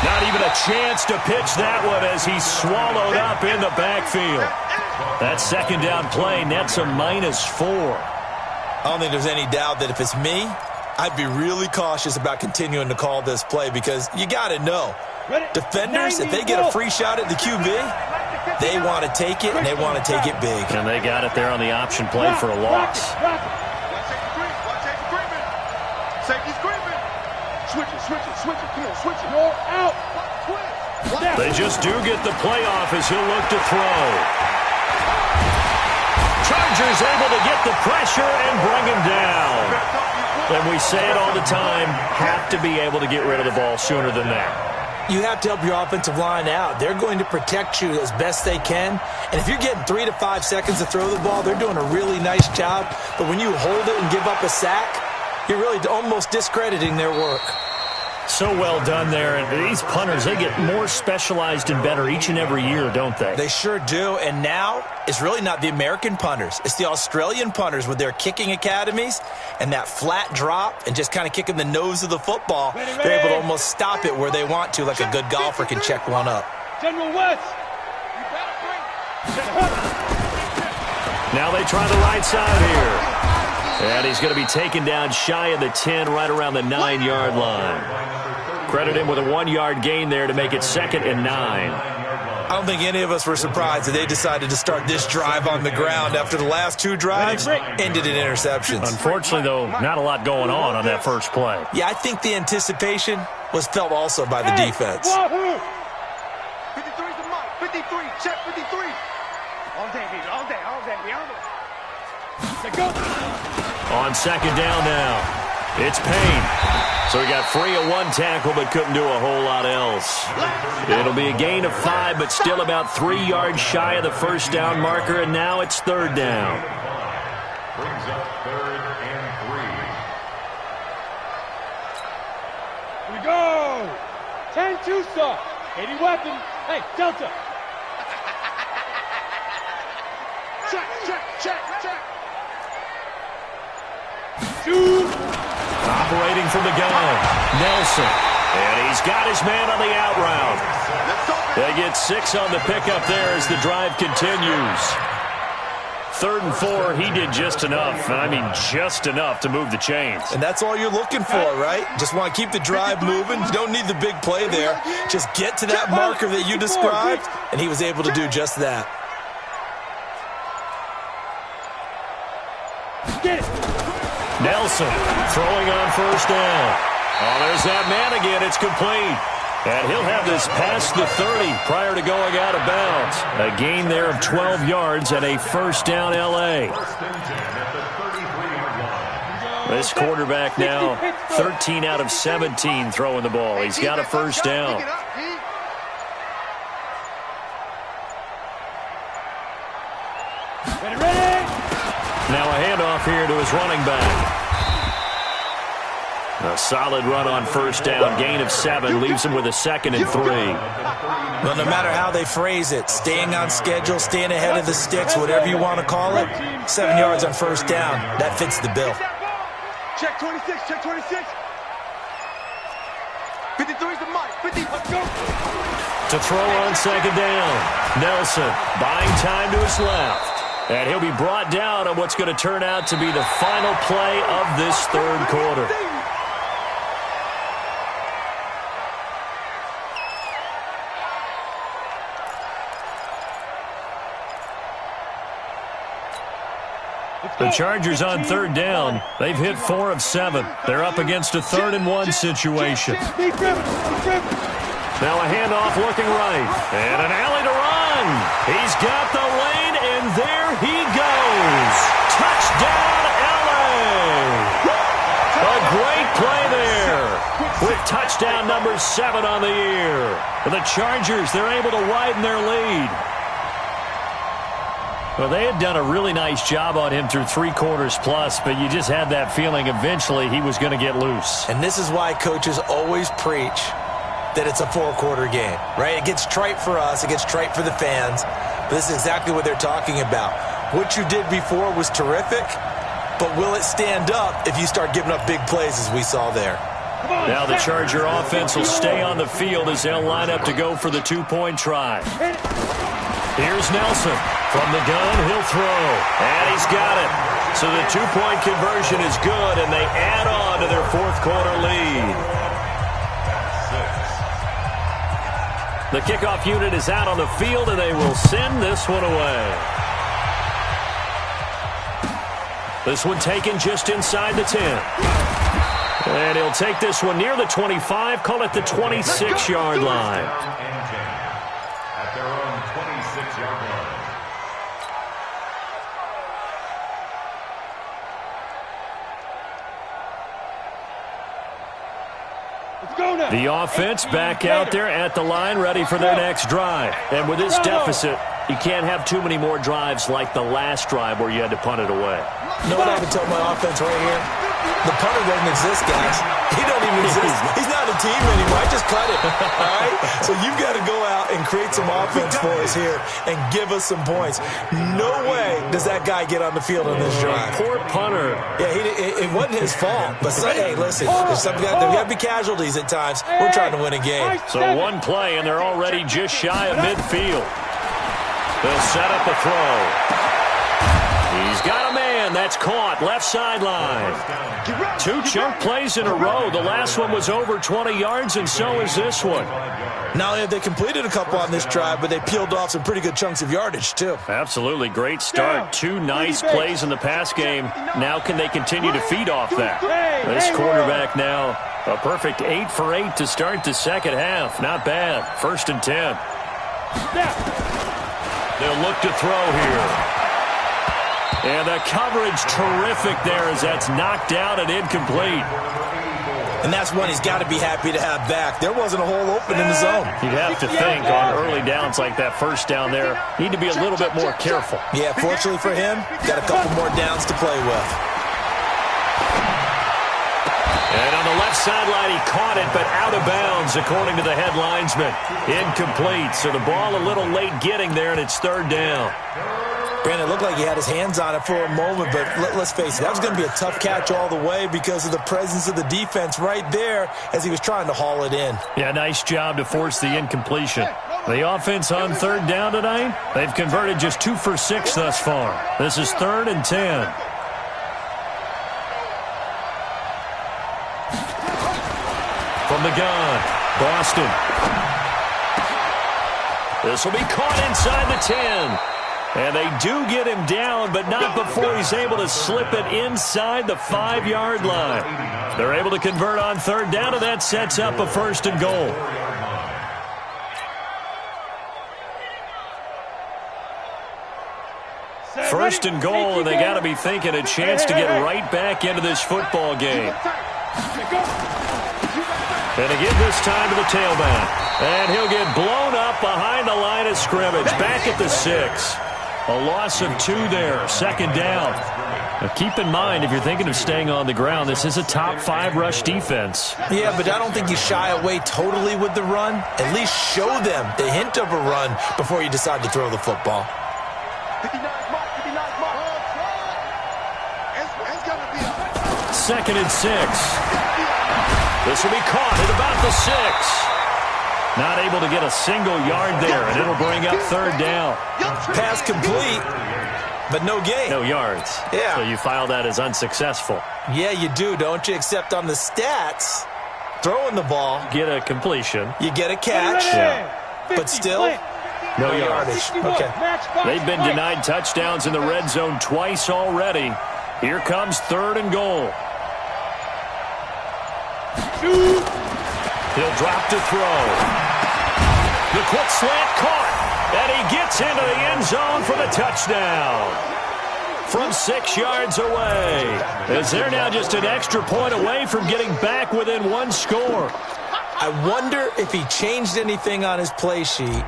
Not chance to pitch that one as he's swallowed up in the backfield. That second down play nets a -4. I don't think there's any doubt that if it's me, I'd be really cautious about continuing to call this play because you got to know, defenders, if they get a free shot at the QB, they want to take it, and they want to take it big. And they got it there on the option play for a loss. Safety's creeping. Switch it. Come on, switch it. You're out. They just do get the playoff as he'll look to throw. Chargers able to get the pressure and bring him down. And we say it all the time, have to be able to get rid of the ball sooner than that. You have to help your offensive line out. They're going to protect you as best they can. And if you're getting 3 to 5 seconds to throw the ball, they're doing a really nice job. But when you hold it and give up a sack, you're really almost discrediting their work. So well done there. And these punters, they get more specialized and better each and every year, don't they? They sure do. And now it's really not the American punters. It's the Australian punters with their kicking academies and that flat drop and just kind of kicking the nose of the football. They're able to almost stop it where they want to, like a good golfer can check one up. General West. Now they try the right side here. And he's going to be taken down shy of the 10, right around the 9-yard line. Credit him with a 1-yard gain there to make it 2nd and 9. I don't think any of us were surprised that they decided to start this drive on the ground after the last 2 drives ended in interceptions. Unfortunately, though, not a lot going on that first play. Yeah, I think the anticipation was felt also by the defense. 53's the mark. 53. Check 53. All day, baby. All day. Go. On 2nd down now, it's Payne. So he got free of 1 tackle but couldn't do a whole lot else. It'll be a gain of 5, but still about 3 yards shy of the first down marker, and now it's 3rd down. Brings up 3rd and 3. Here we go. 10 Tucson. 80 weapon. Hey, Delta. Check. Operating from the gun, Nelson. And he's got his man on the out route. They get 6 on the pickup there as the drive continues. 3rd and 4, he did just enough, and I mean just enough to move the chains. And that's all you're looking for, right? Just want to keep the drive moving. You don't need the big play there. Just get to that marker that you described, and he was able to do just that. Get it. Nelson throwing on 1st down. Oh, there's that man again. It's complete. And he'll have this past the 30 prior to going out of bounds. A gain there of 12 yards and a 1st down L.A. This quarterback now 13 out of 17 throwing the ball. He's got a 1st down. Ready. Now a handoff here to his running back. A solid run on 1st down. Gain of 7 leaves him with a 2nd and 3. Well, no matter how they phrase it, staying on schedule, staying ahead of the sticks, whatever you want to call it, 7 yards on 1st down, that fits the bill. Check 26. 53's the mark. 50. Let's go. To throw on 2nd down. Nelson buying time to his left. And he'll be brought down on what's going to turn out to be the final play of this 3rd quarter. The Chargers on 3rd down. They've hit 4 of 7. They're up against a 3rd and 1 situation. Now a handoff looking right. And an alley to run. He's got the lane, and there he goes. Touchdown, L.A. A great play there with touchdown number 7 on the year. For the Chargers, they're able to widen their lead. Well, they had done a really nice job on him through 3 quarters plus, but you just had that feeling eventually he was going to get loose. And this is why coaches always preach that it's a 4-quarter game, right? It gets trite for us. It gets trite for the fans. But this is exactly what they're talking about. What you did before was terrific, but will it stand up if you start giving up big plays as we saw there? Now the Charger offense will stay on the field as they'll line up to go for the two-point try. Here's Nelson. From the gun, he'll throw. And he's got it. So the two-point conversion is good, and they add on to their fourth-quarter lead. The kickoff unit is out on the field, and they will send this one away. This one taken just inside the 10. And he'll take this one near the 25, call it the 26-yard line. At their own 26-yard line. The offense back out there at the line, ready for their next drive. And with this deficit, you can't have too many more drives like the last drive where you had to punt it away. You know what I can tell my offense right here? The punter doesn't exist, guys. He don't even exist. He's not a team anymore. I just cut him, all right? So you've got to go out and create some offense for us here and give us some points. No way does that guy get on the field on this drive. Poor punter. Yeah, it wasn't his fault. But, hey, listen, there's got to be casualties at times. We're trying to win a game. So one play, and they're already just shy of midfield. They'll set up a throw. He's got a man. That's caught. Left sideline. 2 chunk plays in a row. The last one was over 20 yards, and so is this one. Not only have they completed a couple on this drive, but they peeled off some pretty good chunks of yardage, too. Absolutely. Great start. 2 nice plays in the pass game. Now can they continue to feed off that? This quarterback now, a perfect 8 for 8 to start the second half. Not bad. 1st and 10. They'll look to throw here. And the coverage terrific there as that's knocked down and incomplete. And that's one he's got to be happy to have back. There wasn't a hole open in the zone. You'd have to think on early downs like that first down there, need to be a little bit more careful. Yeah, fortunately for him, got a couple more downs to play with. And on the left sideline, he caught it, but out of bounds, according to the head linesman. Incomplete, so the ball a little late getting there, and it's 3rd down. Brandon, it looked like he had his hands on it for a moment, but let's face it, that was going to be a tough catch all the way because of the presence of the defense right there as he was trying to haul it in. Yeah, nice job to force the incompletion. The offense on 3rd down tonight, they've converted just 2 for 6 thus far. This is 3rd and 10. From the gun, Boston. This will be caught inside the 10. And they do get him down, but not before he's able to slip it inside the 5-yard line. They're able to convert on 3rd down, and that sets up a 1st and goal. First and goal, and they got to be thinking a chance to get right back into this football game. And again this time to the tailback. And he'll get blown up behind the line of scrimmage. Back at the 6. A loss of 2 there. 2nd down. Now keep in mind, if you're thinking of staying on the ground, this is a top 5 rush defense. Yeah, but I don't think you shy away totally with the run. At least show them the hint of a run before you decide to throw the football. 2nd and 6. This will be caught at about the 6. Not able to get a single yard there, and it'll bring up 3rd down. Pass complete, but no gain. No yards. Yeah. So you file that as unsuccessful. Yeah, you do, don't you? Except on the stats, throwing the ball. Get a completion. You get a catch. Yeah. But still, no yardage. Okay. They've been denied touchdowns in the red zone twice already. Here comes 3rd and goal. He'll drop to throw. The quick slant caught, and he gets into the end zone for the touchdown. From 6 yards away, as they're now just an extra point away from getting back within 1 score. I wonder if he changed anything on his play sheet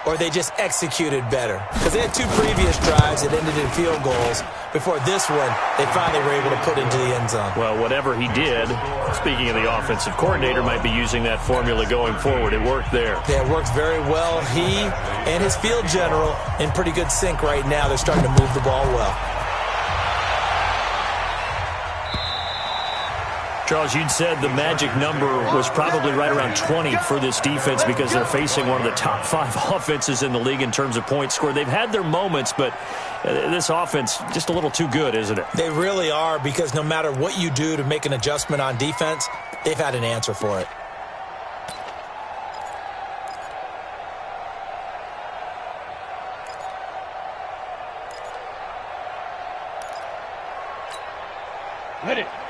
or they just executed better. Because they had 2 previous drives that ended in field goals. Before this one, they finally were able to put into the end zone. Well, whatever he did, speaking of the offensive coordinator, might be using that formula going forward. It worked there. Yeah, it works very well. He and his field general in pretty good sync right now. They're starting to move the ball well. Charles, you'd said the magic number was probably right around 20 for this defense because they're facing one of the top 5 offenses in the league in terms of points scored. They've had their moments, but this offense just a little too good, isn't it? They really are, because no matter what you do to make an adjustment on defense, they've had an answer for it.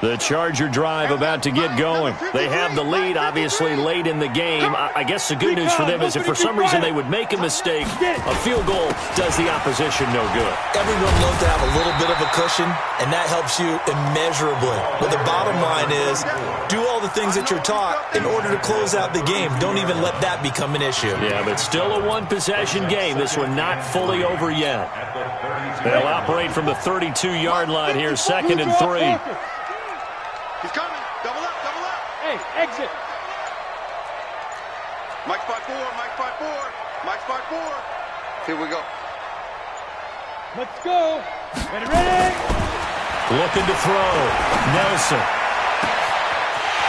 The Charger drive about to get going. They have the lead, obviously, late in the game. I guess the good news for them is if for some reason they would make a mistake, a field goal does the opposition no good. Everyone loves to have a little bit of a cushion, and that helps you immeasurably. But the bottom line is, do all the things that you're taught in order to close out the game. Don't even let that become an issue. Yeah, but still a one-possession game. This one not fully over yet. They'll operate from the 32-yard line here, 2nd and 3. He's coming. Double up, double up. Hey, exit. Mike spot 4, Mike spot 4, Mike spot 4. Here we go. Let's go. Ready. Looking to throw. Nelson.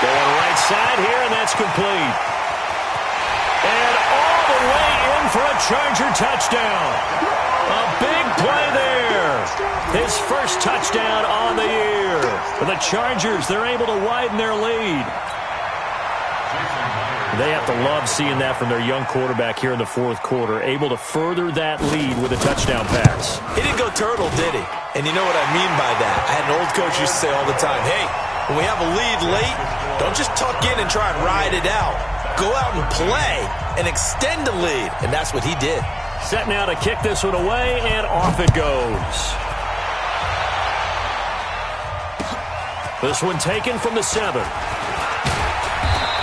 Going right side here, and that's complete. And all the way in for a Charger touchdown. A big play there. His first touchdown on the year. For the Chargers, they're able to widen their lead. They have to love seeing that from their young quarterback here in the 4th quarter, able to further that lead with a touchdown pass. He didn't go turtle, did he? And you know what I mean by that. I had an old coach used to say all the time, hey, when we have a lead late, don't just tuck in and try and ride it out. Go out and play and extend the lead. And that's what he did. Set now to kick this one away, and off it goes. This one taken from the 7.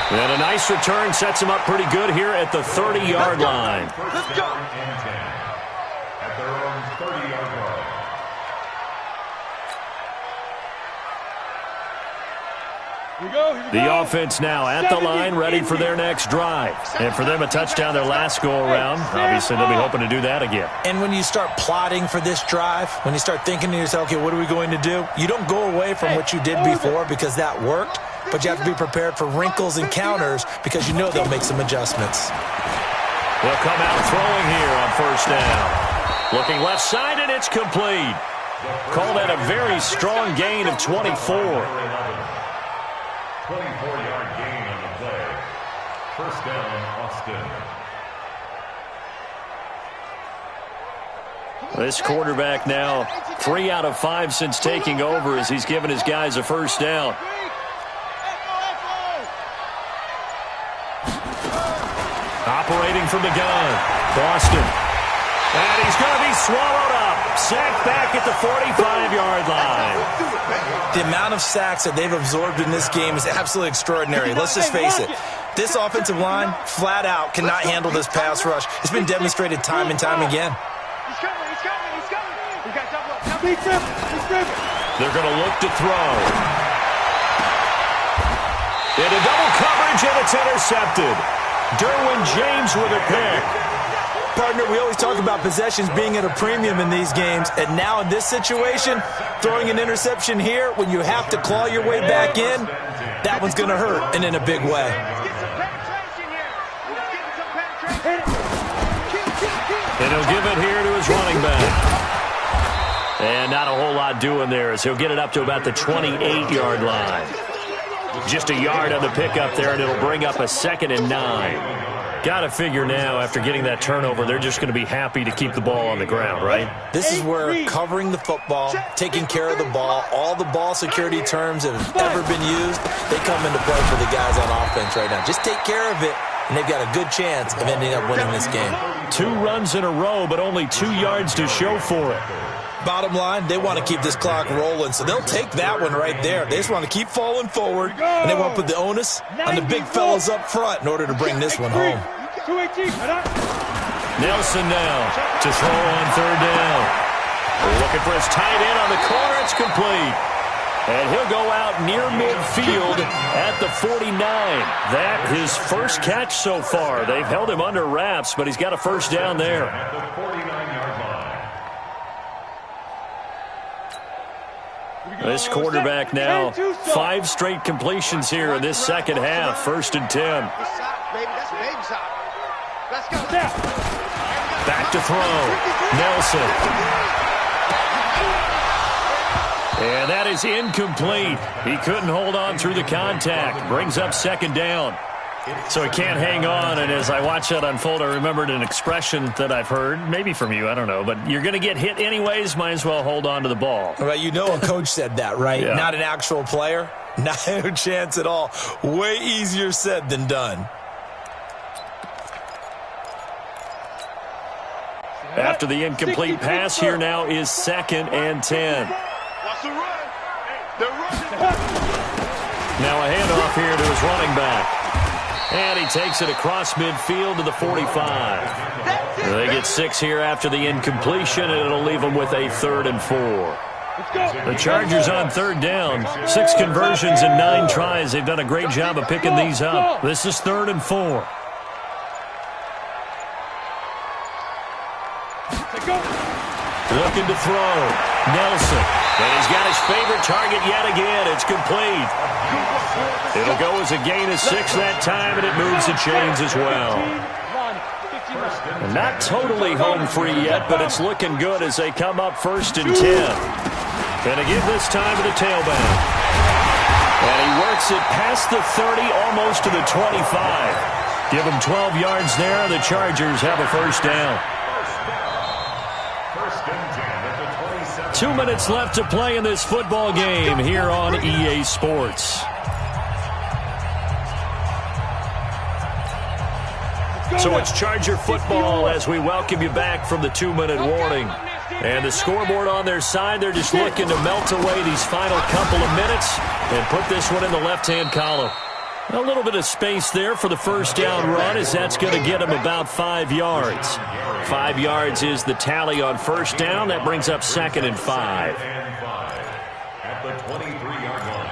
And a nice return sets him up pretty good here at the 30-yard line. Let's go. At their own 30-yard line. The offense now at the line, ready for their next drive. And for them, a touchdown their last go-around. Obviously, they'll be hoping to do that again. And when you start plotting for this drive, when you start thinking to yourself, okay, what are we going to do? You don't go away from what you did before because that worked, but you have to be prepared for wrinkles and counters because you know they'll make some adjustments. They'll come out throwing here on 1st down. Looking left side, and it's complete. Call that a very strong gain of 24. 24-yard gain on the play. 1st down, Austin. This quarterback now 3 out of 5 since taking over as he's given his guys a 1st down. Operating from the gun, Boston. And he's going to be swallowed up. Sacked back at the 45-yard line. The amount of sacks that they've absorbed in this game is absolutely extraordinary. Let's just face it. This offensive line, flat out, cannot handle this pass rush. It's been demonstrated time and time again. He's coming, he's coming, he's coming. We got double up. They're going to look to throw. Into double coverage, and it's intercepted. Derwin James with a pick. Partner, we always talk about possessions being at a premium in these games, and now in this situation, throwing an interception here when you have to claw your way back in, that one's going to hurt, and in a big way. And he'll give it here to his running back. And not a whole lot doing there as he'll get it up to about the 28-yard line. Just a yard on the pickup there, and it'll bring up a 2nd and 9. Got to figure now, after getting that turnover, they're just going to be happy to keep the ball on the ground, right? This is where covering the football, taking care of the ball, all the ball security terms that have ever been used, they come into play for the guys on offense right now. Just take care of it, and they've got a good chance of ending up winning this game. 2 runs in a row, but only 2 yards to show for it. Bottom line, they want to keep this clock rolling, so they'll take that one right there. They just want to keep falling forward, and they want to put the onus on the big fellas up front in order to bring this one home. Nelson now to throw on 3rd down. Looking for his tight end on the corner. It's complete. And he'll go out near midfield at the 49. That his first catch so far. They've held him under wraps, but he's got a 1st down there. At the 49-yard line. This quarterback now 5 straight completions here in this second half. 1st and 10. Back to throw. Nelson. And that is incomplete. He couldn't hold on through the contact. Brings up 2nd down. So he can't hang on, and as I watch that unfold, I remembered an expression that I've heard, maybe from you, I don't know, but you're going to get hit anyways, might as well hold on to the ball. Well, you know a coach said that, right? Yeah. Not an actual player. No chance at all. Way easier said than done. After the incomplete pass, here now is 2nd and 10. Now a handoff here to his running back. And he takes it across midfield to the 45. They get 6 here after the incompletion, and it'll leave them with a 3rd and 4. The Chargers on 3rd down. 6 conversions in 9 tries. They've done a great job of picking these up. This is 3rd and 4. Looking to throw. Nelson. And he's got his favorite target yet again. It's complete. It'll go as a gain of 6 that time, and it moves the chains as well. Not totally home free yet, but it's looking good as they come up 1st and 10. And to give this time to the tailback. And he works it past the 30, almost to the 25. Give him 12 yards there. The Chargers have a 1st down. 2 minutes left to play in this football game here on EA Sports. So it's Charger football as we welcome you back from the 2-minute warning. And the scoreboard on their side, they're just looking to melt away these final couple of minutes and put this one in the left-hand column. A little bit of space there for the 1st down run, as that's going to get him about 5 yards. 5 yards is the tally on 1st down. That brings up 2nd and 5. At the 23-yard line.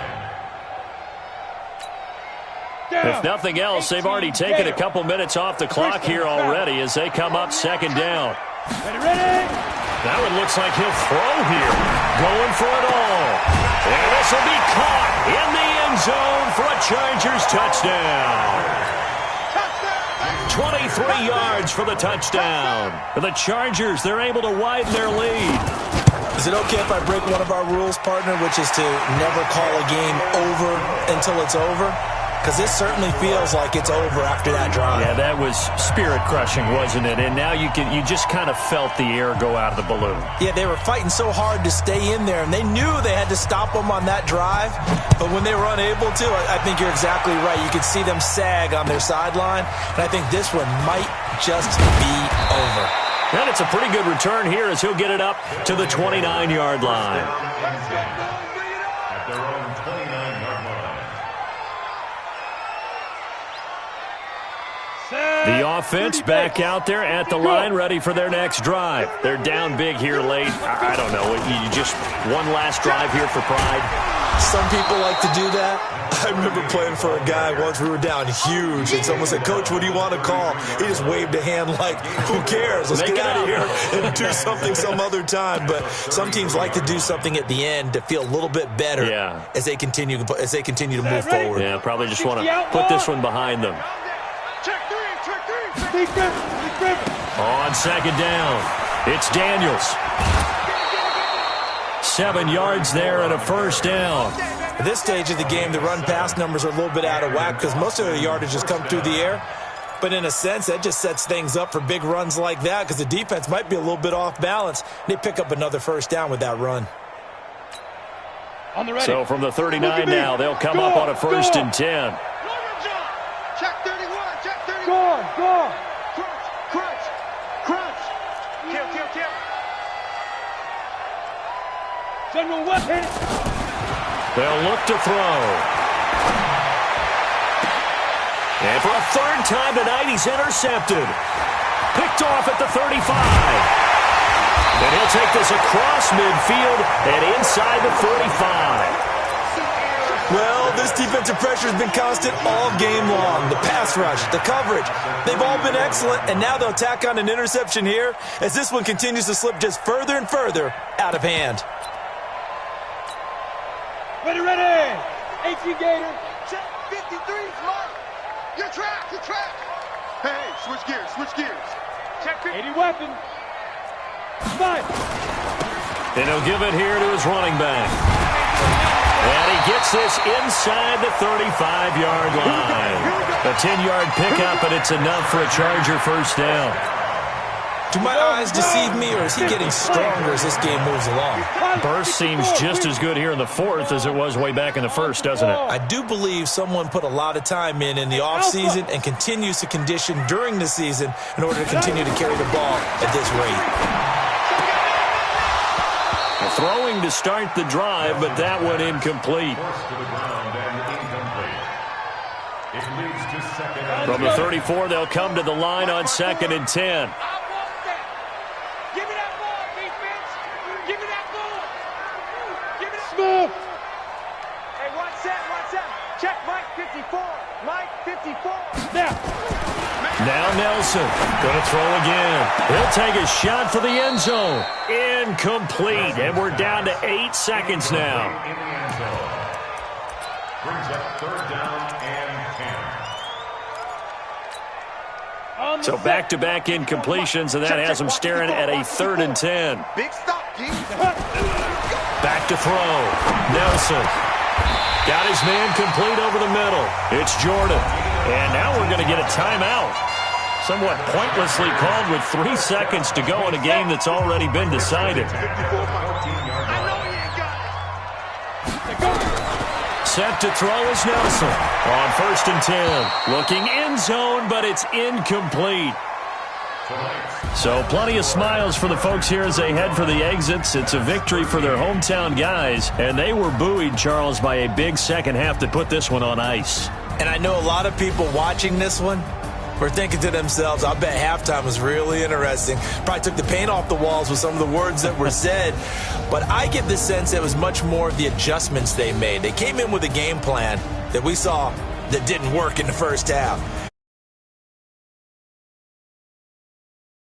If nothing else, they've already taken a couple minutes off the clock here already as they come up 2nd down. That one looks like he'll throw here. Going for it all. And this will be caught in the end zone for a Chargers touchdown. 23 yards for the touchdown. For the Chargers, they're able to widen their lead. Is it okay if I break one of our rules, partner, which is to never call a game over until it's over? Because this certainly feels like it's over after that drive. Yeah, that was spirit-crushing, wasn't it? And now you just kind of felt the air go out of the balloon. Yeah, they were fighting so hard to stay in there, and they knew they had to stop them on that drive. But when they were unable to, I think you're exactly right. You could see them sag on their sideline, and I think this one might just be over. And it's a pretty good return here as he'll get it up to the 29-yard line. At their own 29-yard line. The offense back out there at the line, ready for their next drive. They're down big here late. I don't know. You just one last drive here for pride. Some people like to do that. I remember playing for a guy once. We were down huge, and someone said, "Coach, what do you want to call?" He just waved a hand like, "Who cares? Let's get out of here and do something some other time." But some teams like to do something at the end to feel a little bit better as they continue to move forward. Yeah, probably just want to put this one behind them. On 2nd down, it's Daniels. 7 yards there and a 1st down. At this stage of the game, the run-pass numbers are a little bit out of whack because most of the yardage has come through the air. But in a sense, that just sets things up for big runs like that because the defense might be a little bit off balance. They pick up another 1st down with that run. So from the 39 now, they'll come up on a 1st and 10. Check 31, check 31. Go. Crunch. Kill. General weapon. They'll look to throw. And for a 3rd time tonight, he's intercepted. Picked off at the 35. And he'll take this across midfield and inside the 45. Well, this defensive pressure has been constant all game long. The pass rush, the coverage, they've all been excellent, and now they'll tack on an interception here as this one continues to slip just further and further out of hand. Ready, ready. 18 Gator. Check 53's Mike. You're trapped. Hey, switch gears. Check 80 weapon. Five. And he'll give it here to his running back. And he gets this inside the 35-yard line. A 10-yard pickup, and it's enough for a Charger first down. Do my eyes deceive me, or is he getting stronger as this game moves along? Burst seems just as good here in the fourth as it was way back in the first, doesn't it? I do believe someone put a lot of time in the offseason and continues to condition during the season in order to continue to carry the ball at this rate. Throwing to start the drive, but that one incomplete. From the 34, they'll come to the line on 2nd and 10. Give me that ball, defense. Give me that ball. Give me that Smith. Hey, watch that. Check Mike 54. Mike 54. Snap. Now Nelson, going to throw again. He'll take a shot for the end zone. Incomplete, and we're down to 8 seconds now. In the end zone. Brings up 3rd down and 10. So back-to-back incompletions, and that has them staring at a 3rd and 10. Big stop, G. Back to throw. Nelson. Got his man complete over the middle. It's Jordan. And now we're going to get a timeout. Somewhat pointlessly called with 3 seconds to go in a game that's already been decided. Set to throw is Nelson. On 1st and 10. Looking end zone, but it's incomplete. So plenty of smiles for the folks here as they head for the exits. It's a victory for their hometown guys, and they were buoyed, Charles, by a big second half to put this one on ice. And I know a lot of people watching this one were thinking to themselves, I bet halftime was really interesting. Probably took the paint off the walls with some of the words that were said. But I get the sense it was much more of the adjustments they made. They came in with a game plan that we saw that didn't work in the first half.